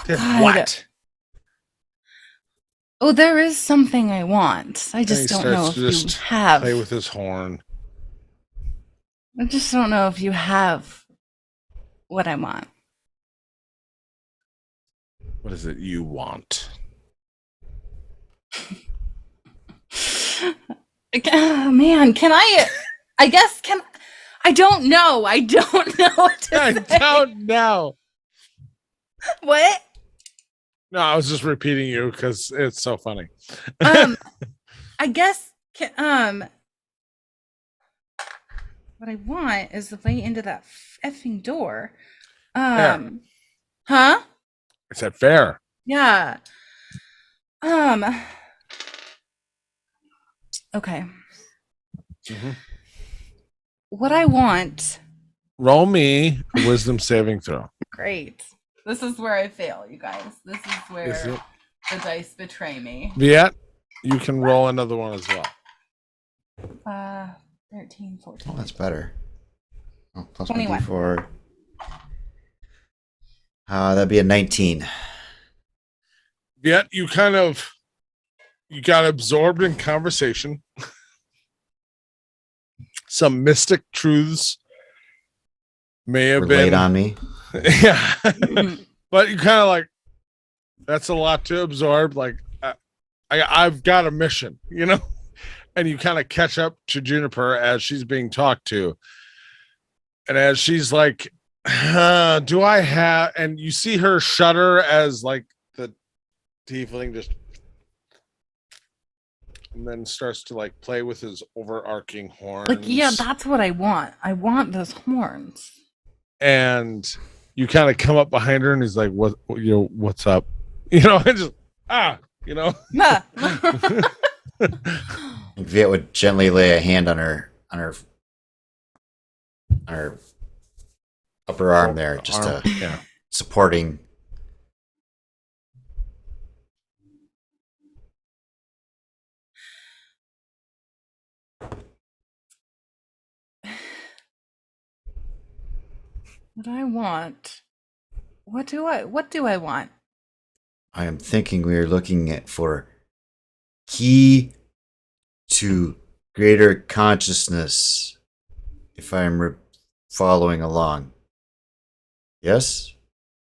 Did God. what? Oh, there is something I want. I And he just don't know starts if to you just have. play with his horn. I just don't know if you have what I want. What is it you want? Oh, man, can I don't know. I don't know what to I say. don't know. What? No, I was just repeating you because it's so funny. I guess what I want is the way into that effing door. Fair. Huh? I said fair. Yeah. Okay. Mm-hmm. What I want. Roll me a wisdom saving throw. Great. This is where I fail, you guys. This is where Is it? the dice betray me. Viet, you can roll another one as well. 13, 14. Oh, that's better. Oh, plus 21. 1d4. That'd be a 19. Viet, you got absorbed in conversation. Some mystic truths may have Relate been on me. yeah. But you kind of like, that's a lot to absorb. Like, I've got a mission, you know? And you kind of catch up to Juniper as she's being talked to. And as she's like, do I have, and you see her shudder as like the tiefling just, and then starts to like play with his overarching horns. Like, yeah, that's what I want. I want those horns. And you kind of come up behind her and he's like, what, you know, what's up? You know, and just, you know. Viet would gently lay a hand on her upper arm there, just supporting. What do I want? What do I want? I am thinking we are looking for key to greater consciousness, if I'm following along. Yes?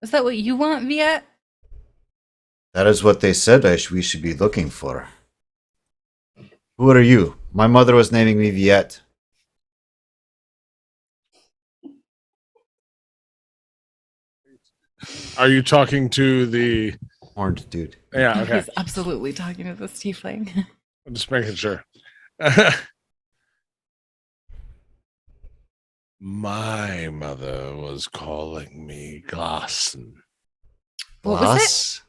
Is that what you want, Viet? That is what they said we should be looking for. Who are you? My mother was naming me Viet. Are you talking to the Horned dude? Yeah, okay. He's absolutely talking to this tiefling. I'm just making sure. My mother was calling me Glosson. What was it?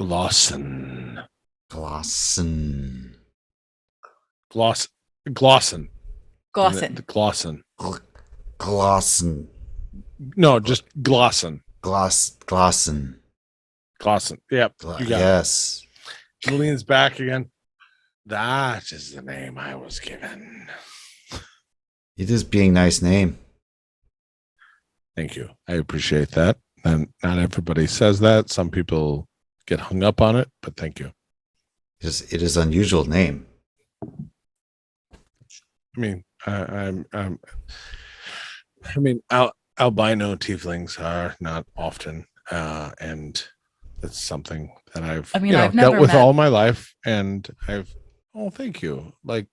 Glosson. Glosson. Glosson. Glosson. Glosson. Glosson. No, just Glosson. Glosson. Glosson. Yep. You got yes. it. Leans back again. That is the name I was given. It is being nice name. Thank you. I appreciate that. And not everybody says that. Some people get hung up on it, but thank you. It is unusual name. I mean, albino tieflings are not often, and it's something that I've I've dealt never with met... all my life, and thank you. But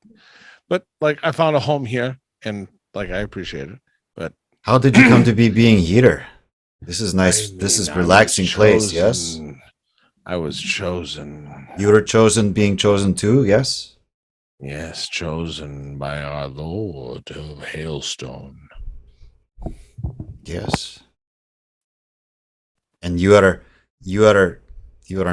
I found a home here, and I appreciate it. But how did you come to be being here? This is nice. This is relaxing place. Yes, I was chosen. You were chosen, being chosen too. Yes. Yes, chosen by our Lord of Hailstone. Yes. And you are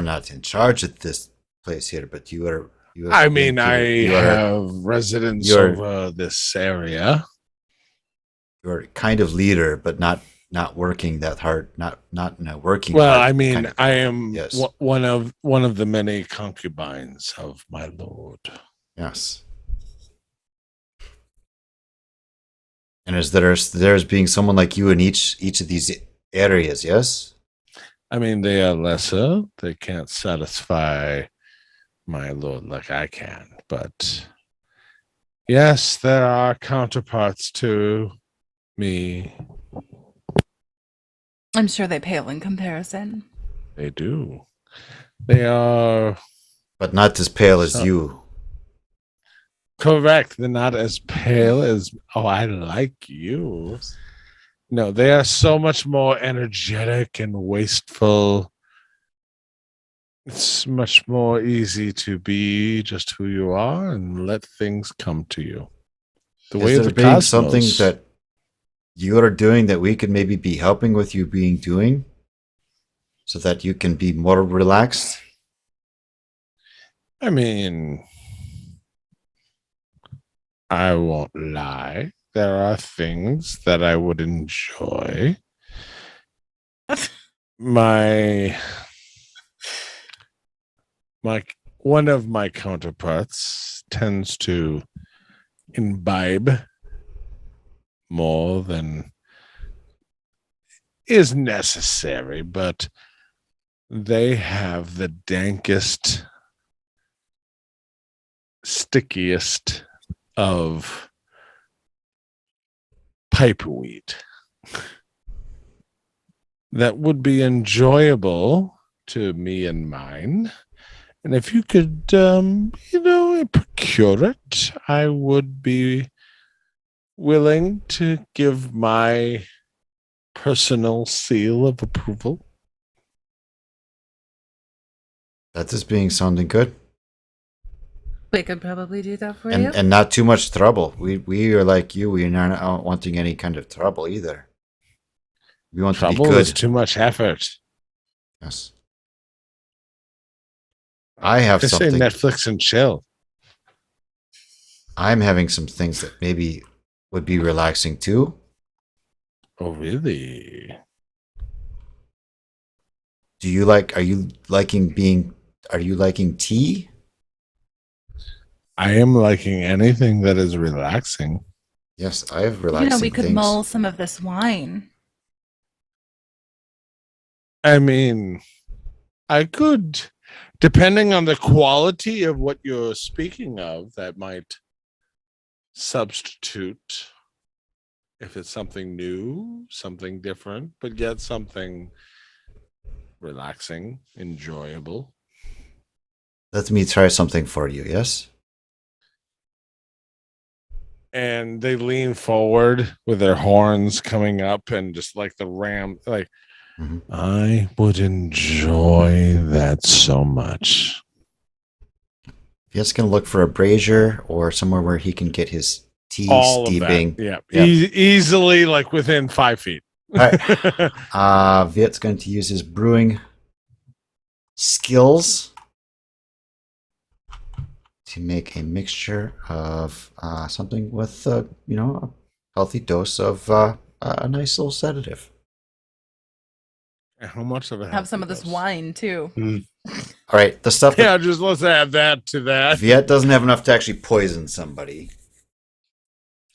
not in charge of this place here, but you are. I have residence over this area. You're kind of leader, but not working that hard. Not in a working. Well, hard I mean, kind of I am yes. one of the many concubines of my lord. Yes. And there's being someone like you in each of these areas, yes? I mean, they are lesser. They can't satisfy my lord like I can. But yes, there are counterparts to me. I'm sure they pale in comparison. They do. They are... But not as pale as you. Correct. They're not as pale as... Oh, I like you. No, they are so much more energetic and wasteful. It's much more easy to be just who you are and let things come to you. The way of the cosmos. Something that you are doing that we could maybe be helping with you doing so that you can be more relaxed? I mean, I won't lie. There are things that I would enjoy. my one of my counterparts tends to imbibe more than is necessary, but they have the dankest, stickiest of pipe weed that would be enjoyable to me and mine. And if you could, procure it, I would be willing to give my personal seal of approval. That is being sounding good. We could probably do that for and you. and not too much trouble. We are like you. We are not wanting any kind of trouble either. We want Trouble to be good. is too much effort. Yes. I have Just say something. Netflix and chill. I'm having some things that maybe would be relaxing too. Oh, really? Are you liking tea? I am liking anything that is relaxing. Yes, I have relaxing We could things. mull some of this wine. I mean, I could, depending on the quality of what you're speaking of, that might substitute if it's something new, something different, but yet something relaxing, enjoyable. Let me try something for you, yes? And they lean forward with their horns coming up and just like the ram, like, I would enjoy that so much. He's going to look for a brazier or somewhere where he can get his tea All steeping. of that. Yeah. Yep. Easily, like within 5 feet. All right. Viet's going to use his brewing skills to make a mixture of something with, a healthy dose of a nice little sedative. How much of it? Have some of this wine too. All right, the stuff. Yeah, just let's add that to that. Viet doesn't have enough to actually poison somebody.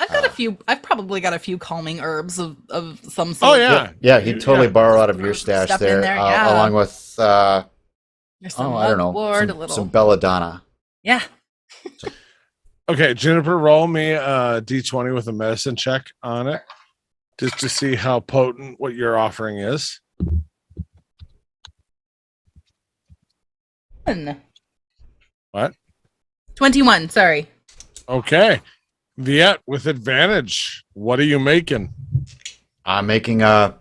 I've got a few. I've probably got a few calming herbs of some sort. Oh yeah, yeah. He'd totally borrow out of your stash Stuff in there, there, yeah. along with There's some I don't know, mugwort, a little. some belladonna. Yeah. Okay, Juniper, roll me a d20 with a medicine check on it, just to see how potent what you're offering is. What? 21. Sorry. Okay, Viet with advantage. What are you making? I'm making a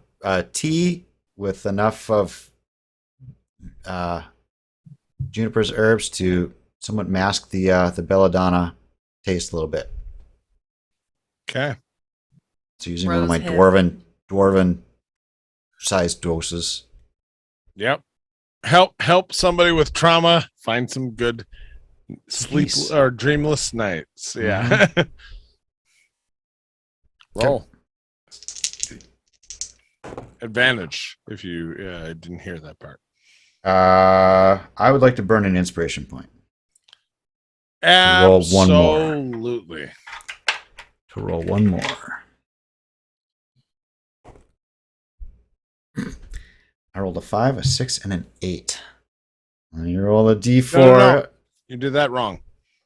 tea with enough of Juniper's herbs to somewhat mask the belladonna taste a little bit. Okay. So using one of my dwarven sized doses. Yep. Help somebody with trauma find some good sleep Peace. or dreamless nights. Yeah. Roll. Advantage if you didn't hear that part. I would like to burn an inspiration point. Roll one more. Absolutely. To roll one more. I rolled a 5, a 6, and an 8. And you roll a d4. No. You did that wrong.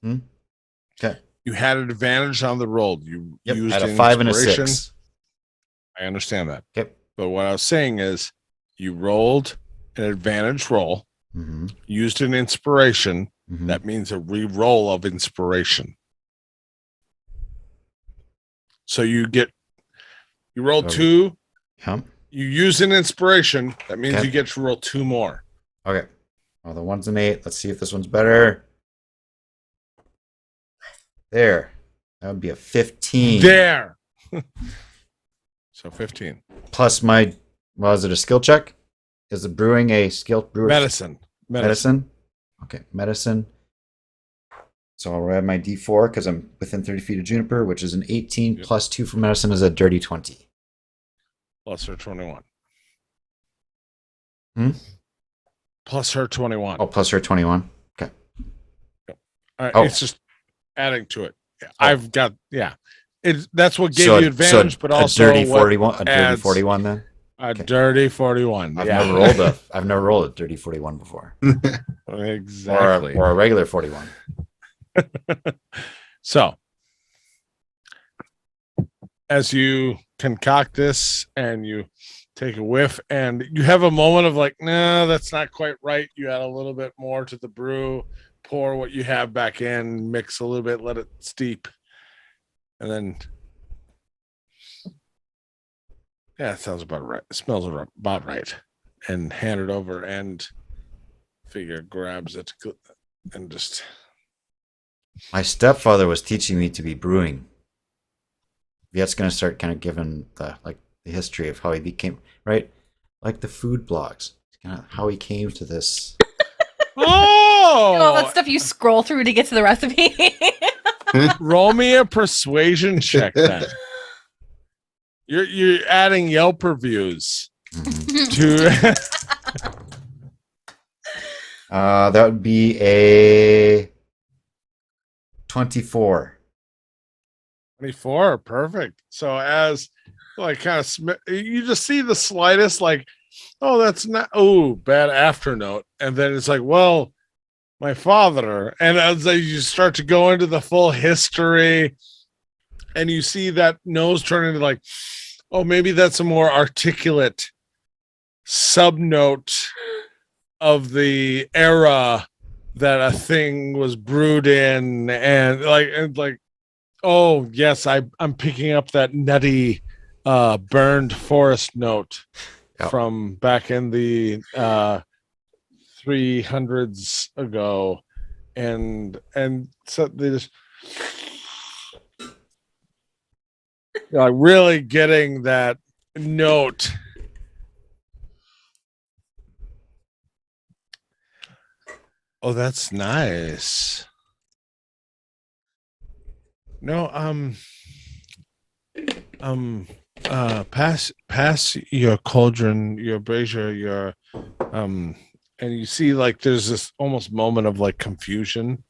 Okay. You had an advantage on the roll. You used had a 5 and a inspiration. 6. I understand that. Okay. But what I was saying is you rolled an advantage roll, used an inspiration. That means a re-roll of inspiration. So you roll 2. Yeah. You use an inspiration. That means you get to roll 2 more. Okay. Well, the one's an 8. Let's see if this one's better. There. That would be a 15. There. So 15. Plus my, is it a skill check? Is the brewing a skill? Medicine. Okay, medicine. So I'll add my d4 because I'm within 30 feet of Juniper, which is an 18 plus 2 for medicine is a dirty 20. Plus or 21. Hmm? plus her 21. Oh, plus her 21. Okay. Oh. It's just adding to it. I've got that's what gave you advantage, but also a dirty 41. A dirty 41 then. A dirty 41. I've never rolled a dirty 41 before. Exactly. Or a regular 41. So, as you concoct this and you take a whiff and you have a moment of like, no, that's not quite right. You add a little bit more to the brew, pour what you have back in, mix a little bit, let it steep. And then, it sounds about right. It smells about right. And hand it over, and figure grabs it and just. My stepfather was teaching me to be brewing. Viet's going to start kind of giving the history of how he became, right? Like the food blogs, kind of how he came to this. All that stuff you scroll through to get to the recipe. Roll me a persuasion check then. You're adding Yelp reviews to that would be a 24. 24, perfect. So as like kind of you just see the slightest like, oh, that's not bad afternote, and then it's like, well, my father, and as you start to go into the full history, and you see that nose turn into like, oh, maybe that's a more articulate subnote of the era that a thing was brewed in, and like, oh yes, I'm picking up that nutty burned forest note from back in the 300s ago, and so they just really getting that note. Oh, that's nice. No, pass your cauldron, your brazier, your and you see like there's this almost moment of like confusion.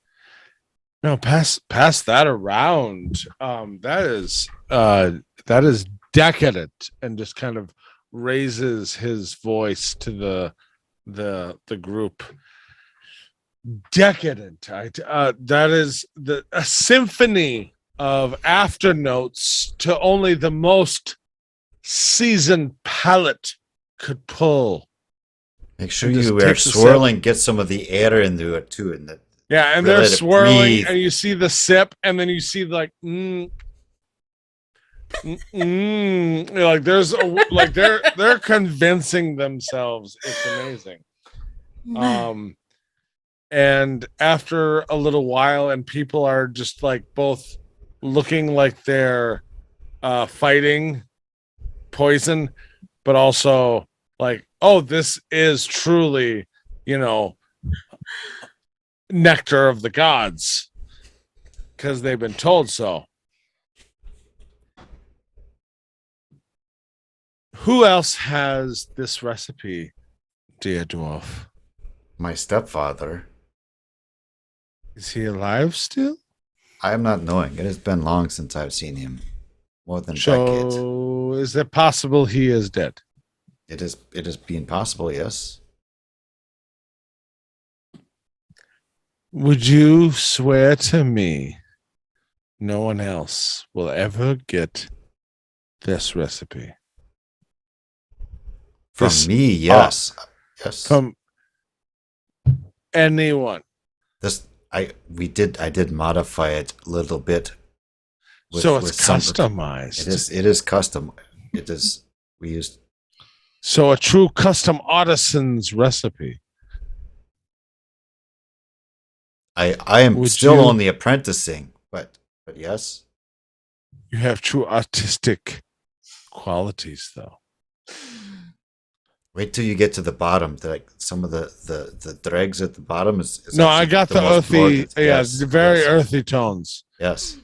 No, pass that around. That is decadent, and just kind of raises his voice to the group. Decadent. That is a symphony of afternotes to only the most seasoned palate could pull. Make sure you are swirling, get some of the air into it too, and and they're swirling, and you see the sip, and then you see like like there's like they're convincing themselves. It's amazing. And after a little while, and people are just like both looking like they're fighting poison, but also like, oh, this is truly, nectar of the gods, because they've been told so. Who else has this recipe, dear dwarf? My stepfather. Is he alive still? I am not knowing. It has been long since I've seen him. More than decades. So is it possible he is dead? It is being possible, yes. Would you swear to me no one else will ever get this recipe? From me, yes. Yes. From anyone. I did modify it a little bit. So it's customized. It is custom. We used. So a true custom artisan's recipe. I am still only apprenticing, but yes. You have true artistic qualities, though. Wait till you get to the bottom. Like some of the dregs at the bottom is no, I got the earthy, the very earthy tones. Yes.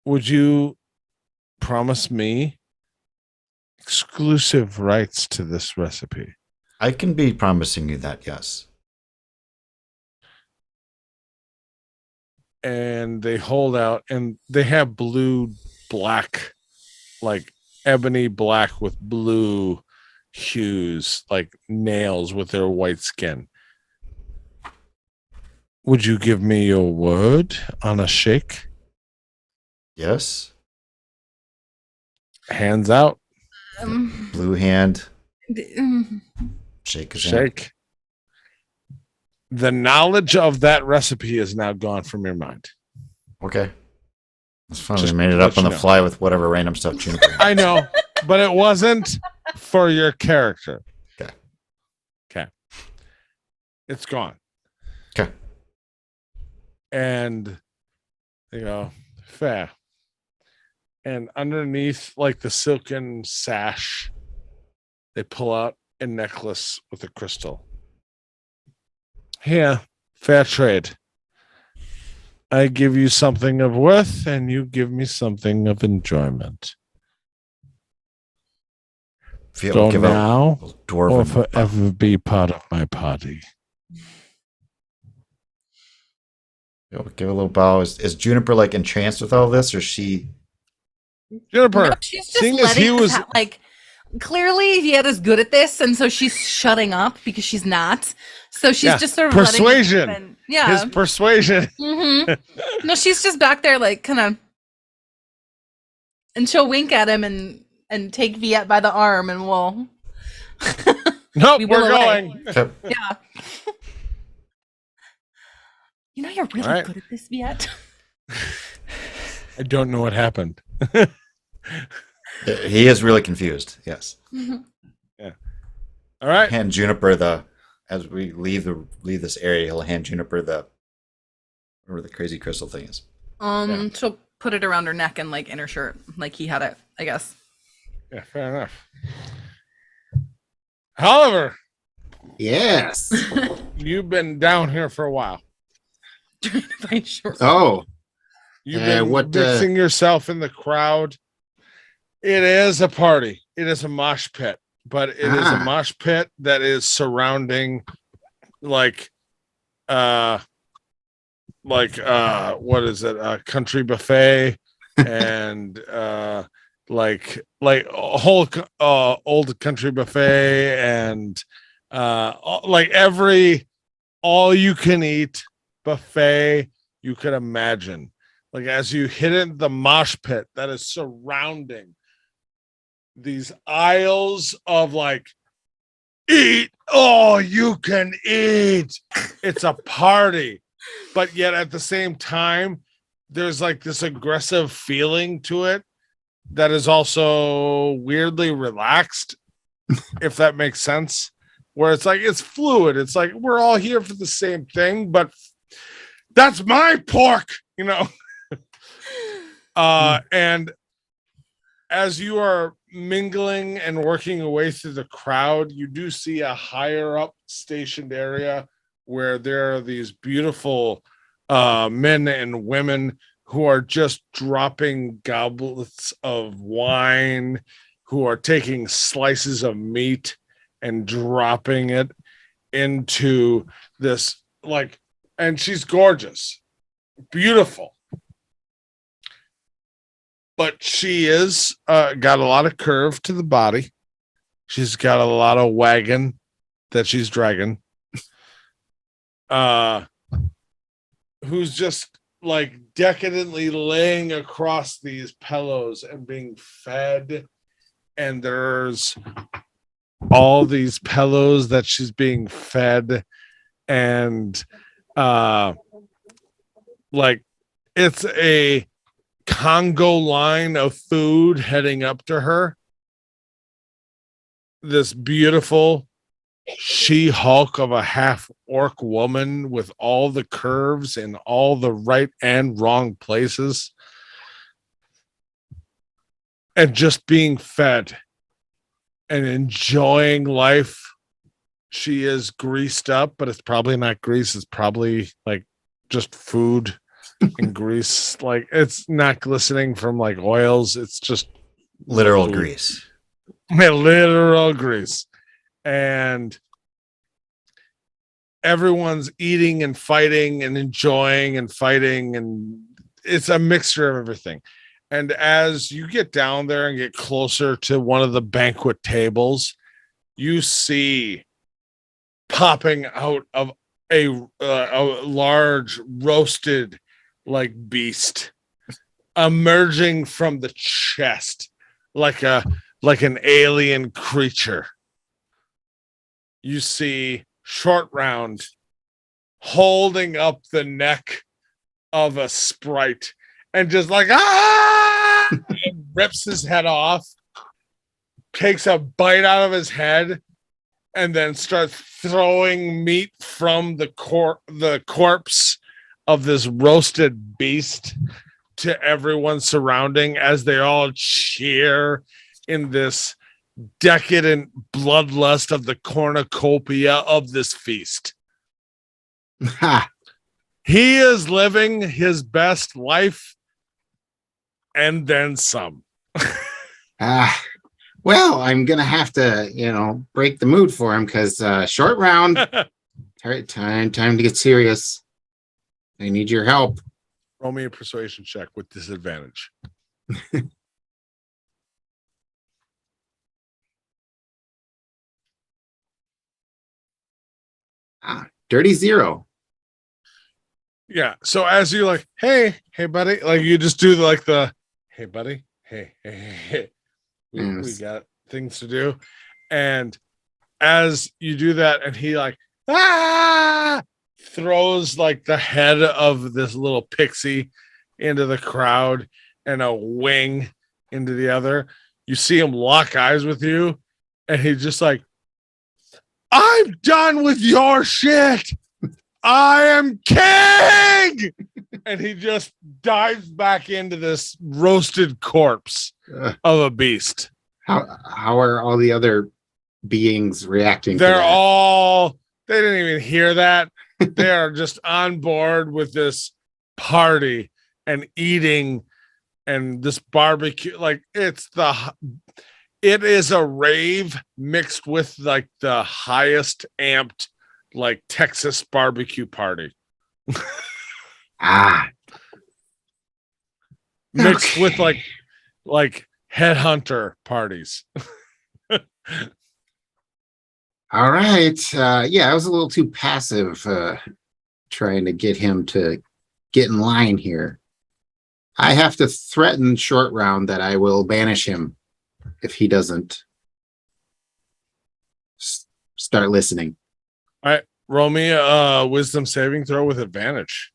Would you promise me exclusive rights to this recipe? I can be promising you that, yes. And they hold out, and they have blue, black, like ebony black with blue hues, like nails with their white skin. Would you give me your word on a shake? Yes. Hands out. Blue hand. Mm. Shake his hand. Shake. The knowledge of that recipe is now gone from your mind. Okay. That's fun. Just We made it let up on you the know. fly with whatever random stuff Juniper had. I know, but it wasn't for your character. Okay. Okay. It's gone. Okay. And they go, fair. And underneath, like the silken sash, they pull out a necklace with a crystal. Here, fair trade. I give you something of worth, and you give me something of enjoyment. If you Go give now a or dwarven forever be part of my party. give a little bow. Is Juniper like entranced with all this, or she? Juniper, No, she's just seeing as letting he us was like clearly Viet is good at this, and so she's shutting up because she's not. So she's Yeah, just sort of persuasion. letting it happen. Yeah. his persuasion. No, she's just back there like kind of, and she'll wink at him and take Viet by the arm, and we'll. Nope, We we're will away. going. Okay. Yeah. You know you're really All right. good at this, Viet. I don't know what happened. He is really confused. Yes. All right. Hand Juniper as we leave this area. He'll hand Juniper whatever the crazy crystal thing is. She'll put it around her neck and like in her shirt, like he had it, I guess. Yeah, fair enough. However, Yes. you've been down here for a while. Trying to find short. Oh, You've been what, mixing yourself in the crowd. It is a party. It is a mosh pit, but it is a mosh pit that is surrounding like what is it? A country buffet and like a whole old country buffet and like every all you can eat buffet you could imagine. Like as you hit in the mosh pit that is surrounding these aisles of like eat all you can eat. It's a party, but yet at the same time there's like this aggressive feeling to it that is also weirdly relaxed, if that makes sense, where it's like it's fluid. It's like we're all here for the same thing, but that's my pork, you know. And as you are mingling and working your way through the crowd, you do see a higher up stationed area where there are these beautiful men and women who are just dropping goblets of wine, who are taking slices of meat and dropping it into this, like, and she's gorgeous, beautiful. But she is got a lot of curve to the body. She's got a lot of wagon that she's dragging. Who's just like decadently laying across these pillows and being fed. And there's all these pillows that she's being fed. And like it's a Congo line of food heading up to her. This beautiful She-Hulk of a half-orc woman with all the curves in all the right and wrong places. And just being fed and enjoying life. She is greased up, but it's probably not grease. It's probably like just food and grease. Like it's not glistening from like oils. It's just Literal food. grease. Literal grease. And everyone's eating and fighting and enjoying and fighting, and it's a mixture of everything. And as you get down there and get closer to one of the banquet tables, you see popping out of a large roasted like beast emerging from the chest like an alien creature. You see Short Round holding up the neck of a sprite and just like and rips his head off, takes a bite out of his head, and then starts throwing meat from the corpse of this roasted beast to everyone surrounding as they all cheer in this decadent bloodlust of the cornucopia of this feast. He is living his best life and then some. Well, I'm gonna have to, break the mood for him because Short Round. Time to get serious. I need your help. Roll me a persuasion check with disadvantage. Dirty 0. Yeah. So as you like, hey buddy, like you just do the hey buddy, hey. We got things to do. And as you do that, and he like throws like the head of this little pixie into the crowd and a wing into the other, you see him lock eyes with you, and he's just like, I'm done with your shit. I am king. And he just dives back into this roasted corpse of a beast. How are all the other beings reacting? They didn't even hear that. They are just on board with this party and eating and this barbecue. Like it is a rave mixed with like the highest amped like Texas barbecue party. Mixed with like headhunter parties. All right. I was a little too passive trying to get him to get in line here. I have to threaten Short Round that I will banish him if he doesn't start listening. All right. Roll me a wisdom saving throw with advantage.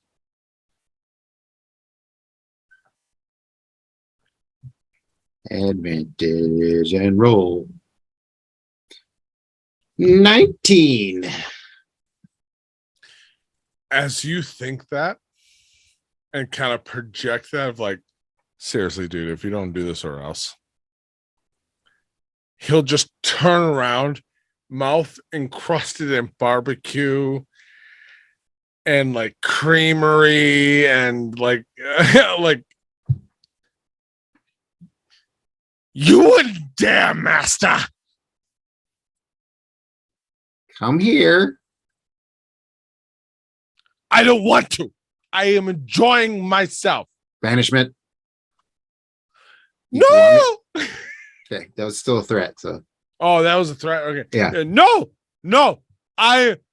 Advantage and roll. 19. As you think that and kind of project that of like, seriously, dude, if you don't do this or else, he'll just turn around, mouth encrusted in barbecue and like creamery and like like, you wouldn't dare, master. Come here. I don't want to. I am enjoying myself. Banishment. No. Okay, that was still a threat. So. Oh, that was a threat. Okay. Yeah. No.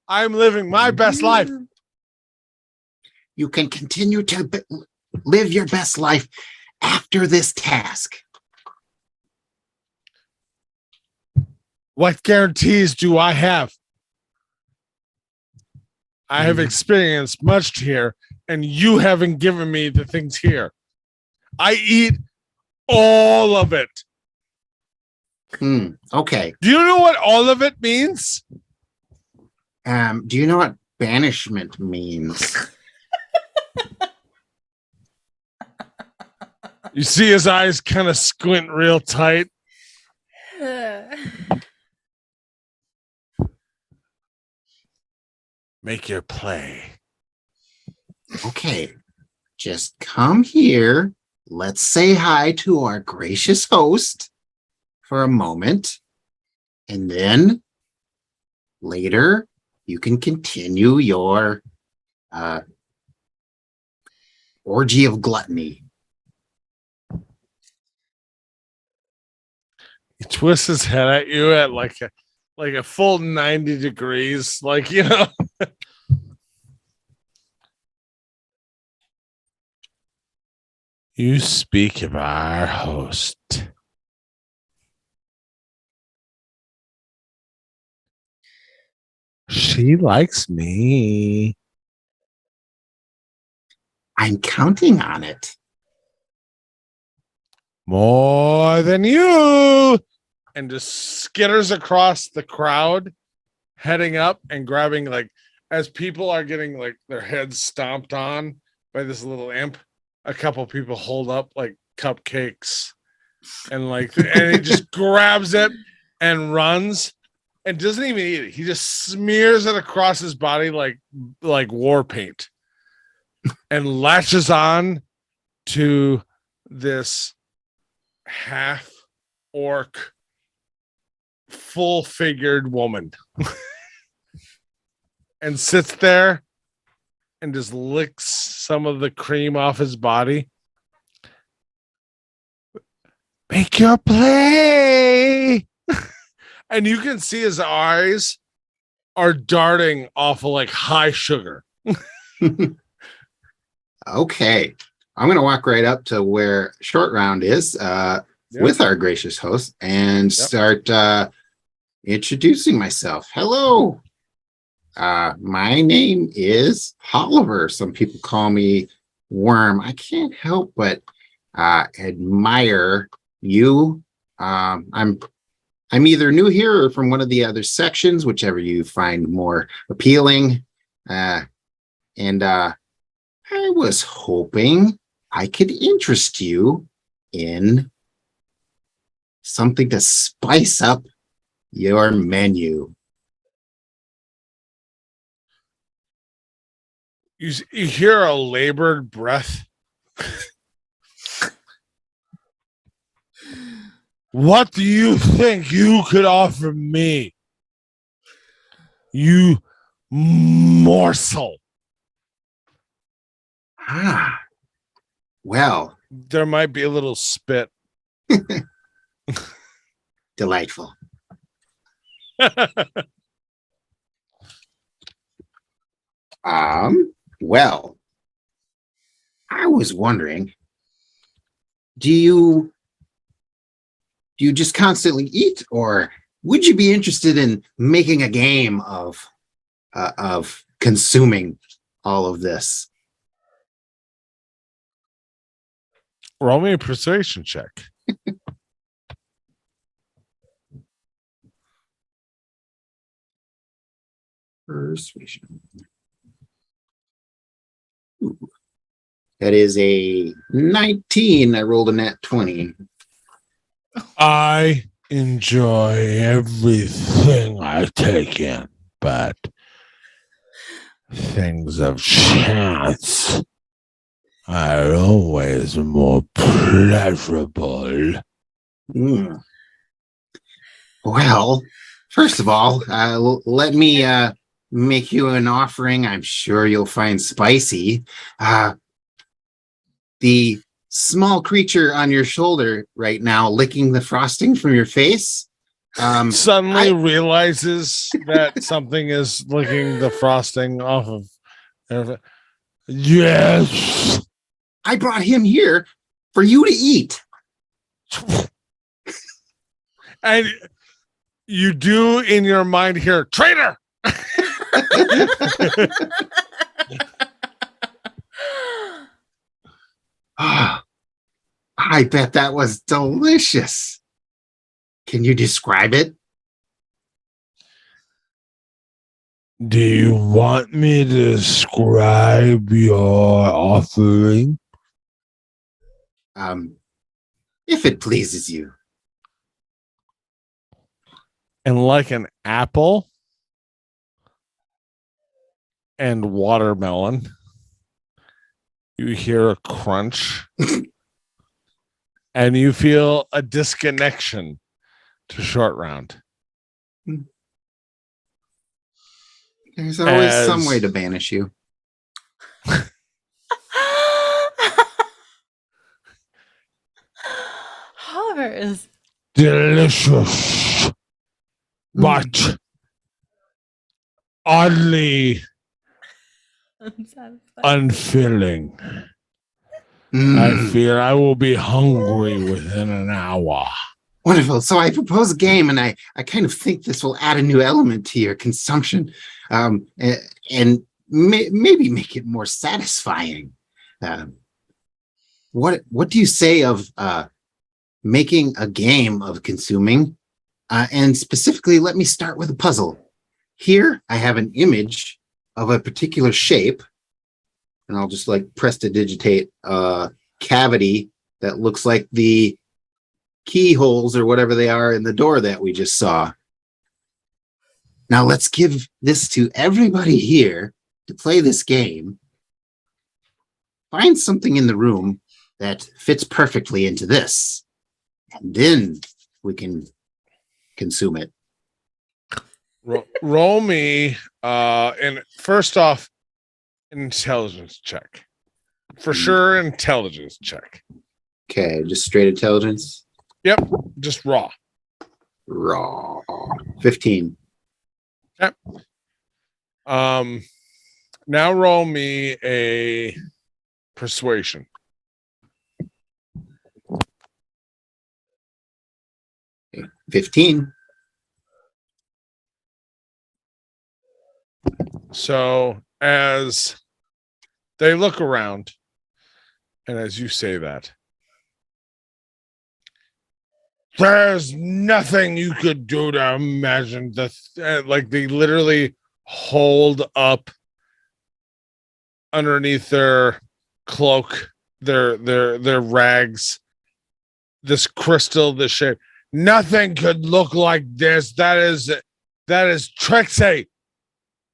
I'm living my best life. You can continue to live your best life after this task. What guarantees do I have? I have experienced much here, and you haven't given me the things here. I eat all of it. Okay. Do you know what all of it means? Do you know what banishment means? You see his eyes kind of squint real tight. Make your play. Okay. Just come here. Let's say hi to our gracious host for a moment. And then later, you can continue your orgy of gluttony. He twists his head at you at like a full 90 degrees, like, you know. You speak of our host. She likes me. I'm counting on it. More than you. And just skitters across the crowd, heading up and grabbing, like, as people are getting like their heads stomped on by this little imp, a couple people hold up like cupcakes and and he just grabs it and runs and doesn't even eat it. He just smears it across his body like war paint and latches on to this half orc full figured woman and sits there and just licks some of the cream off his body. Make your play. And you can see his eyes are darting off of like high sugar. Okay. I'm going to walk right up to where Short Round is with our gracious host and start introducing myself. Hello. My name is Oliver. Some people call me Worm. I can't help but admire you. I'm either new here or from one of the other sections, whichever you find more appealing. And I was hoping I could interest you in something to spice up your menu. You hear a labored breath. What do you think you could offer me? You morsel. Well, there might be a little spit. Delightful. Well, I was wondering, do you just constantly eat, or would you be interested in making a game of consuming all of this? Roll me a persuasion check. Persuasion. Ooh. That is a 19. I rolled a nat 20. I enjoy everything I take in, but things of chance are always more pleasurable. Well, first of all, let me make you an offering I'm sure you'll find spicy. The small creature on your shoulder right now licking the frosting from your face suddenly realizes that something is licking the frosting off of. Yes, I brought him here for you to eat. And you do in your mind hear, traitor. I bet that was delicious. Can you describe it? Do you want me to describe your offering? If it pleases you. And like an apple and watermelon, you hear a crunch and you feel a disconnection to Short Round. There's always some way to banish you. Oliver is delicious, but oddly unsatisfied. unfilling. I feel I will be hungry within an hour. Wonderful. So I propose a game, and I kind of think this will add a new element to your consumption, and maybe make it more satisfying. What do you say of making a game of consuming? And specifically, let me start with a puzzle. Here, I have an image of a particular shape, and I'll just like prestidigitate a cavity that looks like the keyholes or whatever they are in the door that we just saw. Now let's give this to everybody here to play this game. Find something in the room that fits perfectly into this, and then we can consume it. Roll me, and first off, an intelligence check. For sure, intelligence check. Okay, just straight intelligence. Yep, just raw. Raw. 15. Yep. Now roll me a persuasion. Okay, 15. So as they look around, and as you say that, there's nothing you could do to imagine like they literally hold up underneath their cloak, their rags, this crystal, this shape. Nothing could look like this. That is Trixie.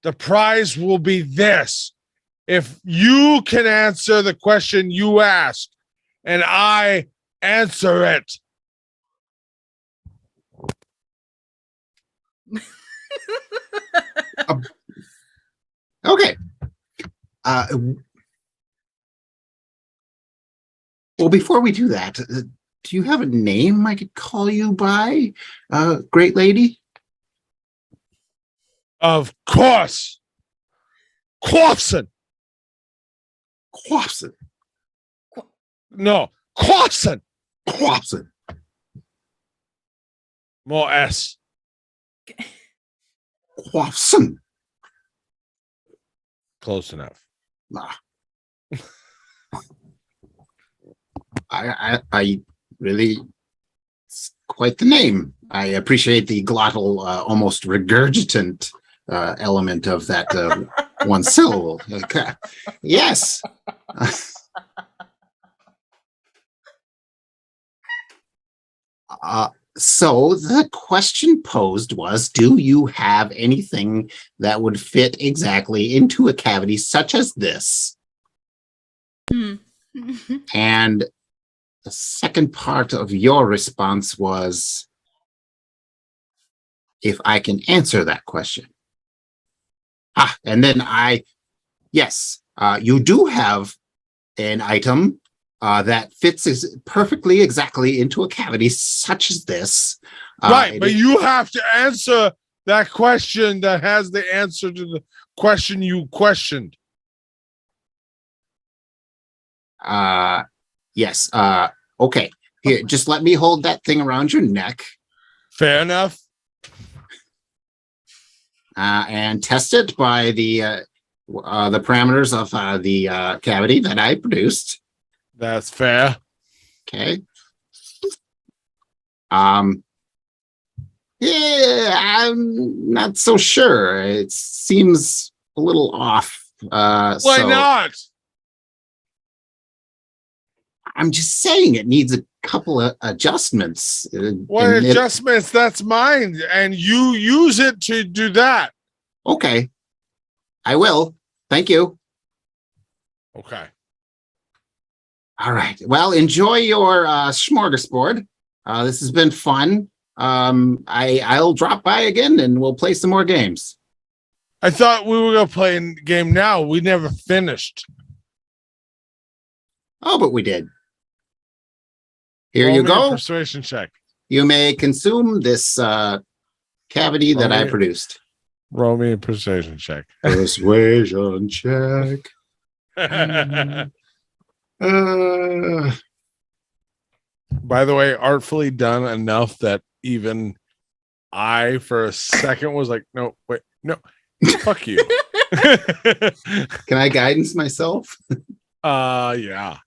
The prize will be this. If you can answer the question you asked, and I answer it. Okay. Well, before we do that, do you have a name I could call you by, great lady? Of course. Quafson. Quafson. No, Quafson. Quafson. More S. Quafson. Close enough. Ah. I really, it's quite the name. I appreciate the glottal, almost regurgitant element of that one syllable. Okay. Yes. So the question posed was, do you have anything that would fit exactly into a cavity such as this? And the second part of your response was, if I can answer that question. And then yes, you do have an item that fits perfectly exactly into a cavity such as this. Right, but you have to answer that question that has the answer to the question you questioned. Yes. Okay. Here, just let me hold that thing around your neck. Fair enough. And test it by the parameters of the cavity that I produced. That's fair. Okay. Yeah, I'm not so sure. It seems a little off. Why not? I'm just saying it needs a couple of adjustments. What adjustments? That's mine, and you use it to do that. Okay. I will. Thank you. Okay. All right. Well, enjoy your smorgasbord. This has been fun. I'll drop by again and we'll play some more games. I thought we were gonna play a game now. We never finished. Oh, but we did. Here Roll you me a go. persuasion check. You may consume this cavity that I produced. Roll me a persuasion check. Persuasion check. Uh, By the way, artfully done enough that even I, for a second, was like, "No, wait, no, fuck you." can I guidance myself? Yeah.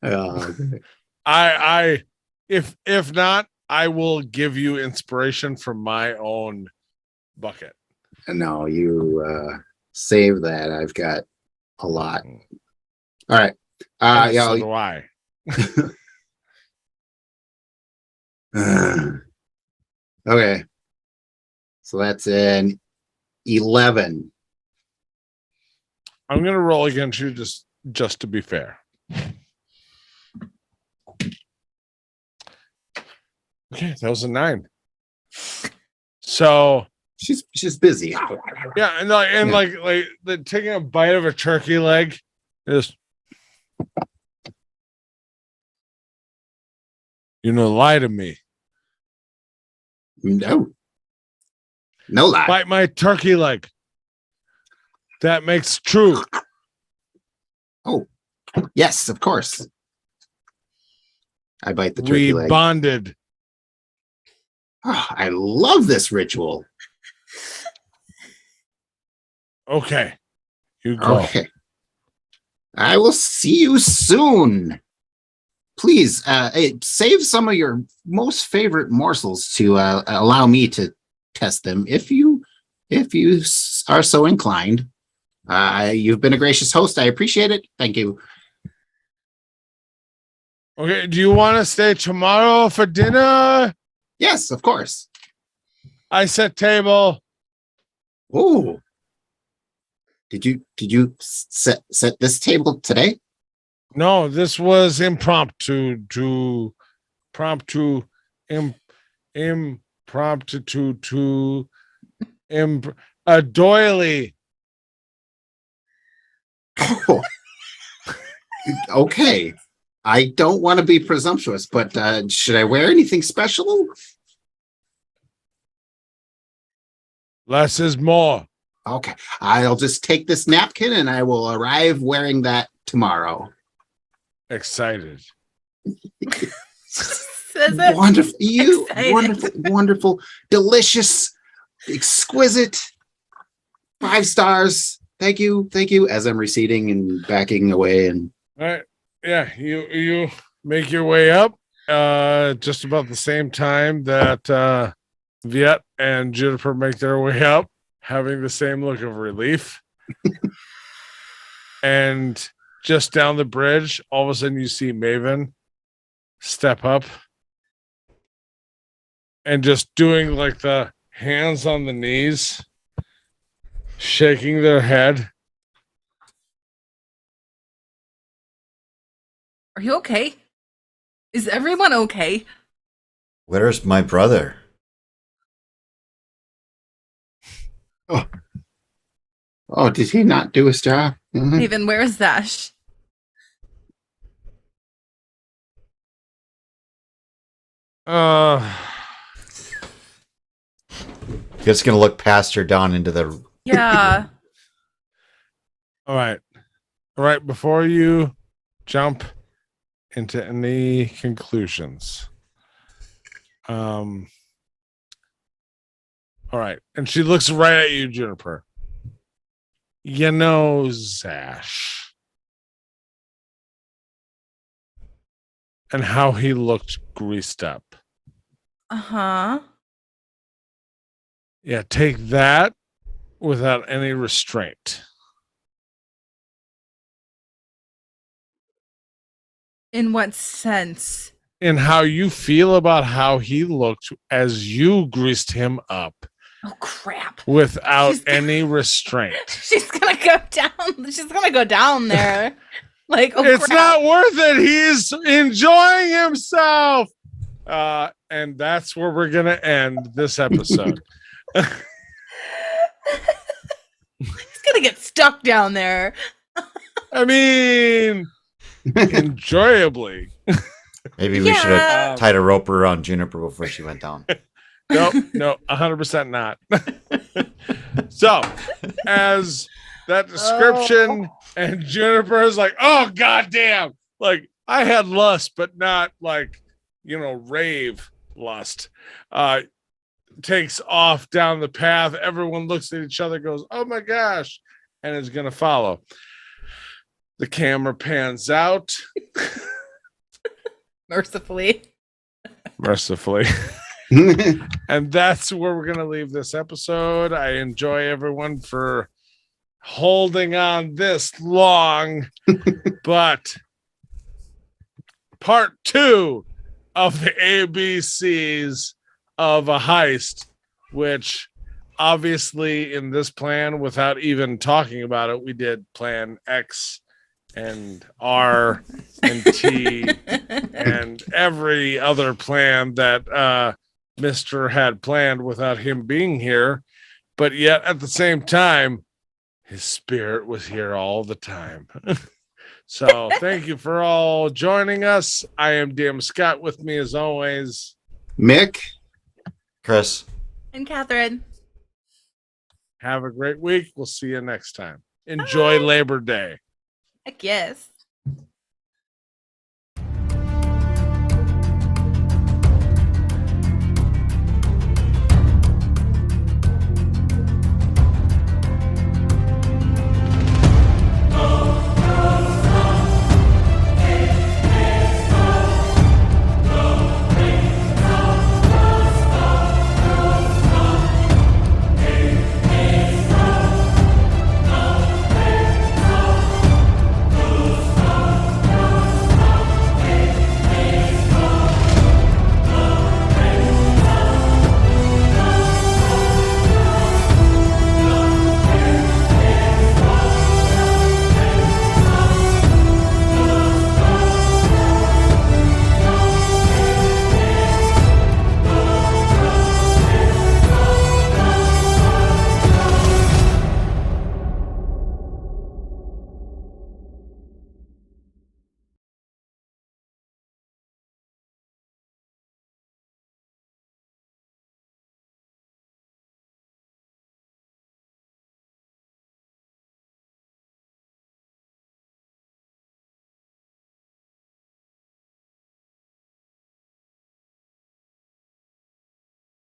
Okay. I if not, I will give you inspiration from my own bucket. No, you save that. I've got a lot. All right. Yeah. So do I. Okay. So that's an 11. I'm gonna roll against you just to be fair. Okay, that was a 9. So She's busy. yeah, and like the taking a bite of a turkey leg is, lie to me. No lie. Bite my turkey leg. That makes true. Oh, yes, of course. I bite the turkey leg. Bonded. Oh, I love this ritual. Okay, you go. Okay. I will see you soon. Please, save some of your most favorite morsels to allow me to test them if you are so inclined. You've been a gracious host. I appreciate it. Thank you. Okay, do you want to stay tomorrow for dinner? Yes, of course. I set table. Oh. Did you set this table today? No, this was impromptu. A doily. Oh. Okay. I don't want to be presumptuous, but should I wear anything special? Less is more. Okay. I'll just take this napkin and I will arrive wearing that tomorrow. Excited. Wonderful. You Excited. wonderful, delicious, exquisite. 5 stars. Thank you. As I'm receding and backing away and All right. Yeah, you make your way up just about the same time that Viet and Juniper make their way up, having the same look of relief. And just down the bridge, all of a sudden you see Maven step up and just doing like the hands on the knees, shaking their head. Are you okay? Is everyone okay? Where's my brother? oh, did he not do his job? Mhm. Even where's Zash? Just gonna look past her down into the. Yeah. All right. Before you jump into any conclusions, all right. And she looks right at you, Juniper. Zash, and how he looked greased up. Uh-huh. Yeah, take that without any restraint. In what sense? In how you feel about how he looked as you greased him up Oh crap. without She's- any restraint. She's gonna go down. She's gonna go down there. Like, oh It's crap. not worth it. He's enjoying himself. And that's where we're gonna end this episode. He's gonna get stuck down there. I mean, enjoyably. Maybe we should have Um, tied a rope around Juniper before she went down. No, 100% not. So, as that description and Juniper is like, oh, goddamn. Like, I had lust, but not like, rave lust. Takes off down the path. Everyone looks at each other, goes, oh my gosh, and is going to follow. The camera pans out. Mercifully. And that's where we're going to leave this episode. I enjoy everyone for holding on this long. But part 2 of the ABCs of a heist, which obviously in this plan, without even talking about it, we did plan X and R and T and every other plan that Mr. had planned without him being here. But yet at the same time, his spirit was here all the time. So thank you for all joining us. I am DM Scott. With me as always, Mick, Chris. And Catherine. have a great week. We'll see you next time. Enjoy Labor Day. Heck yes.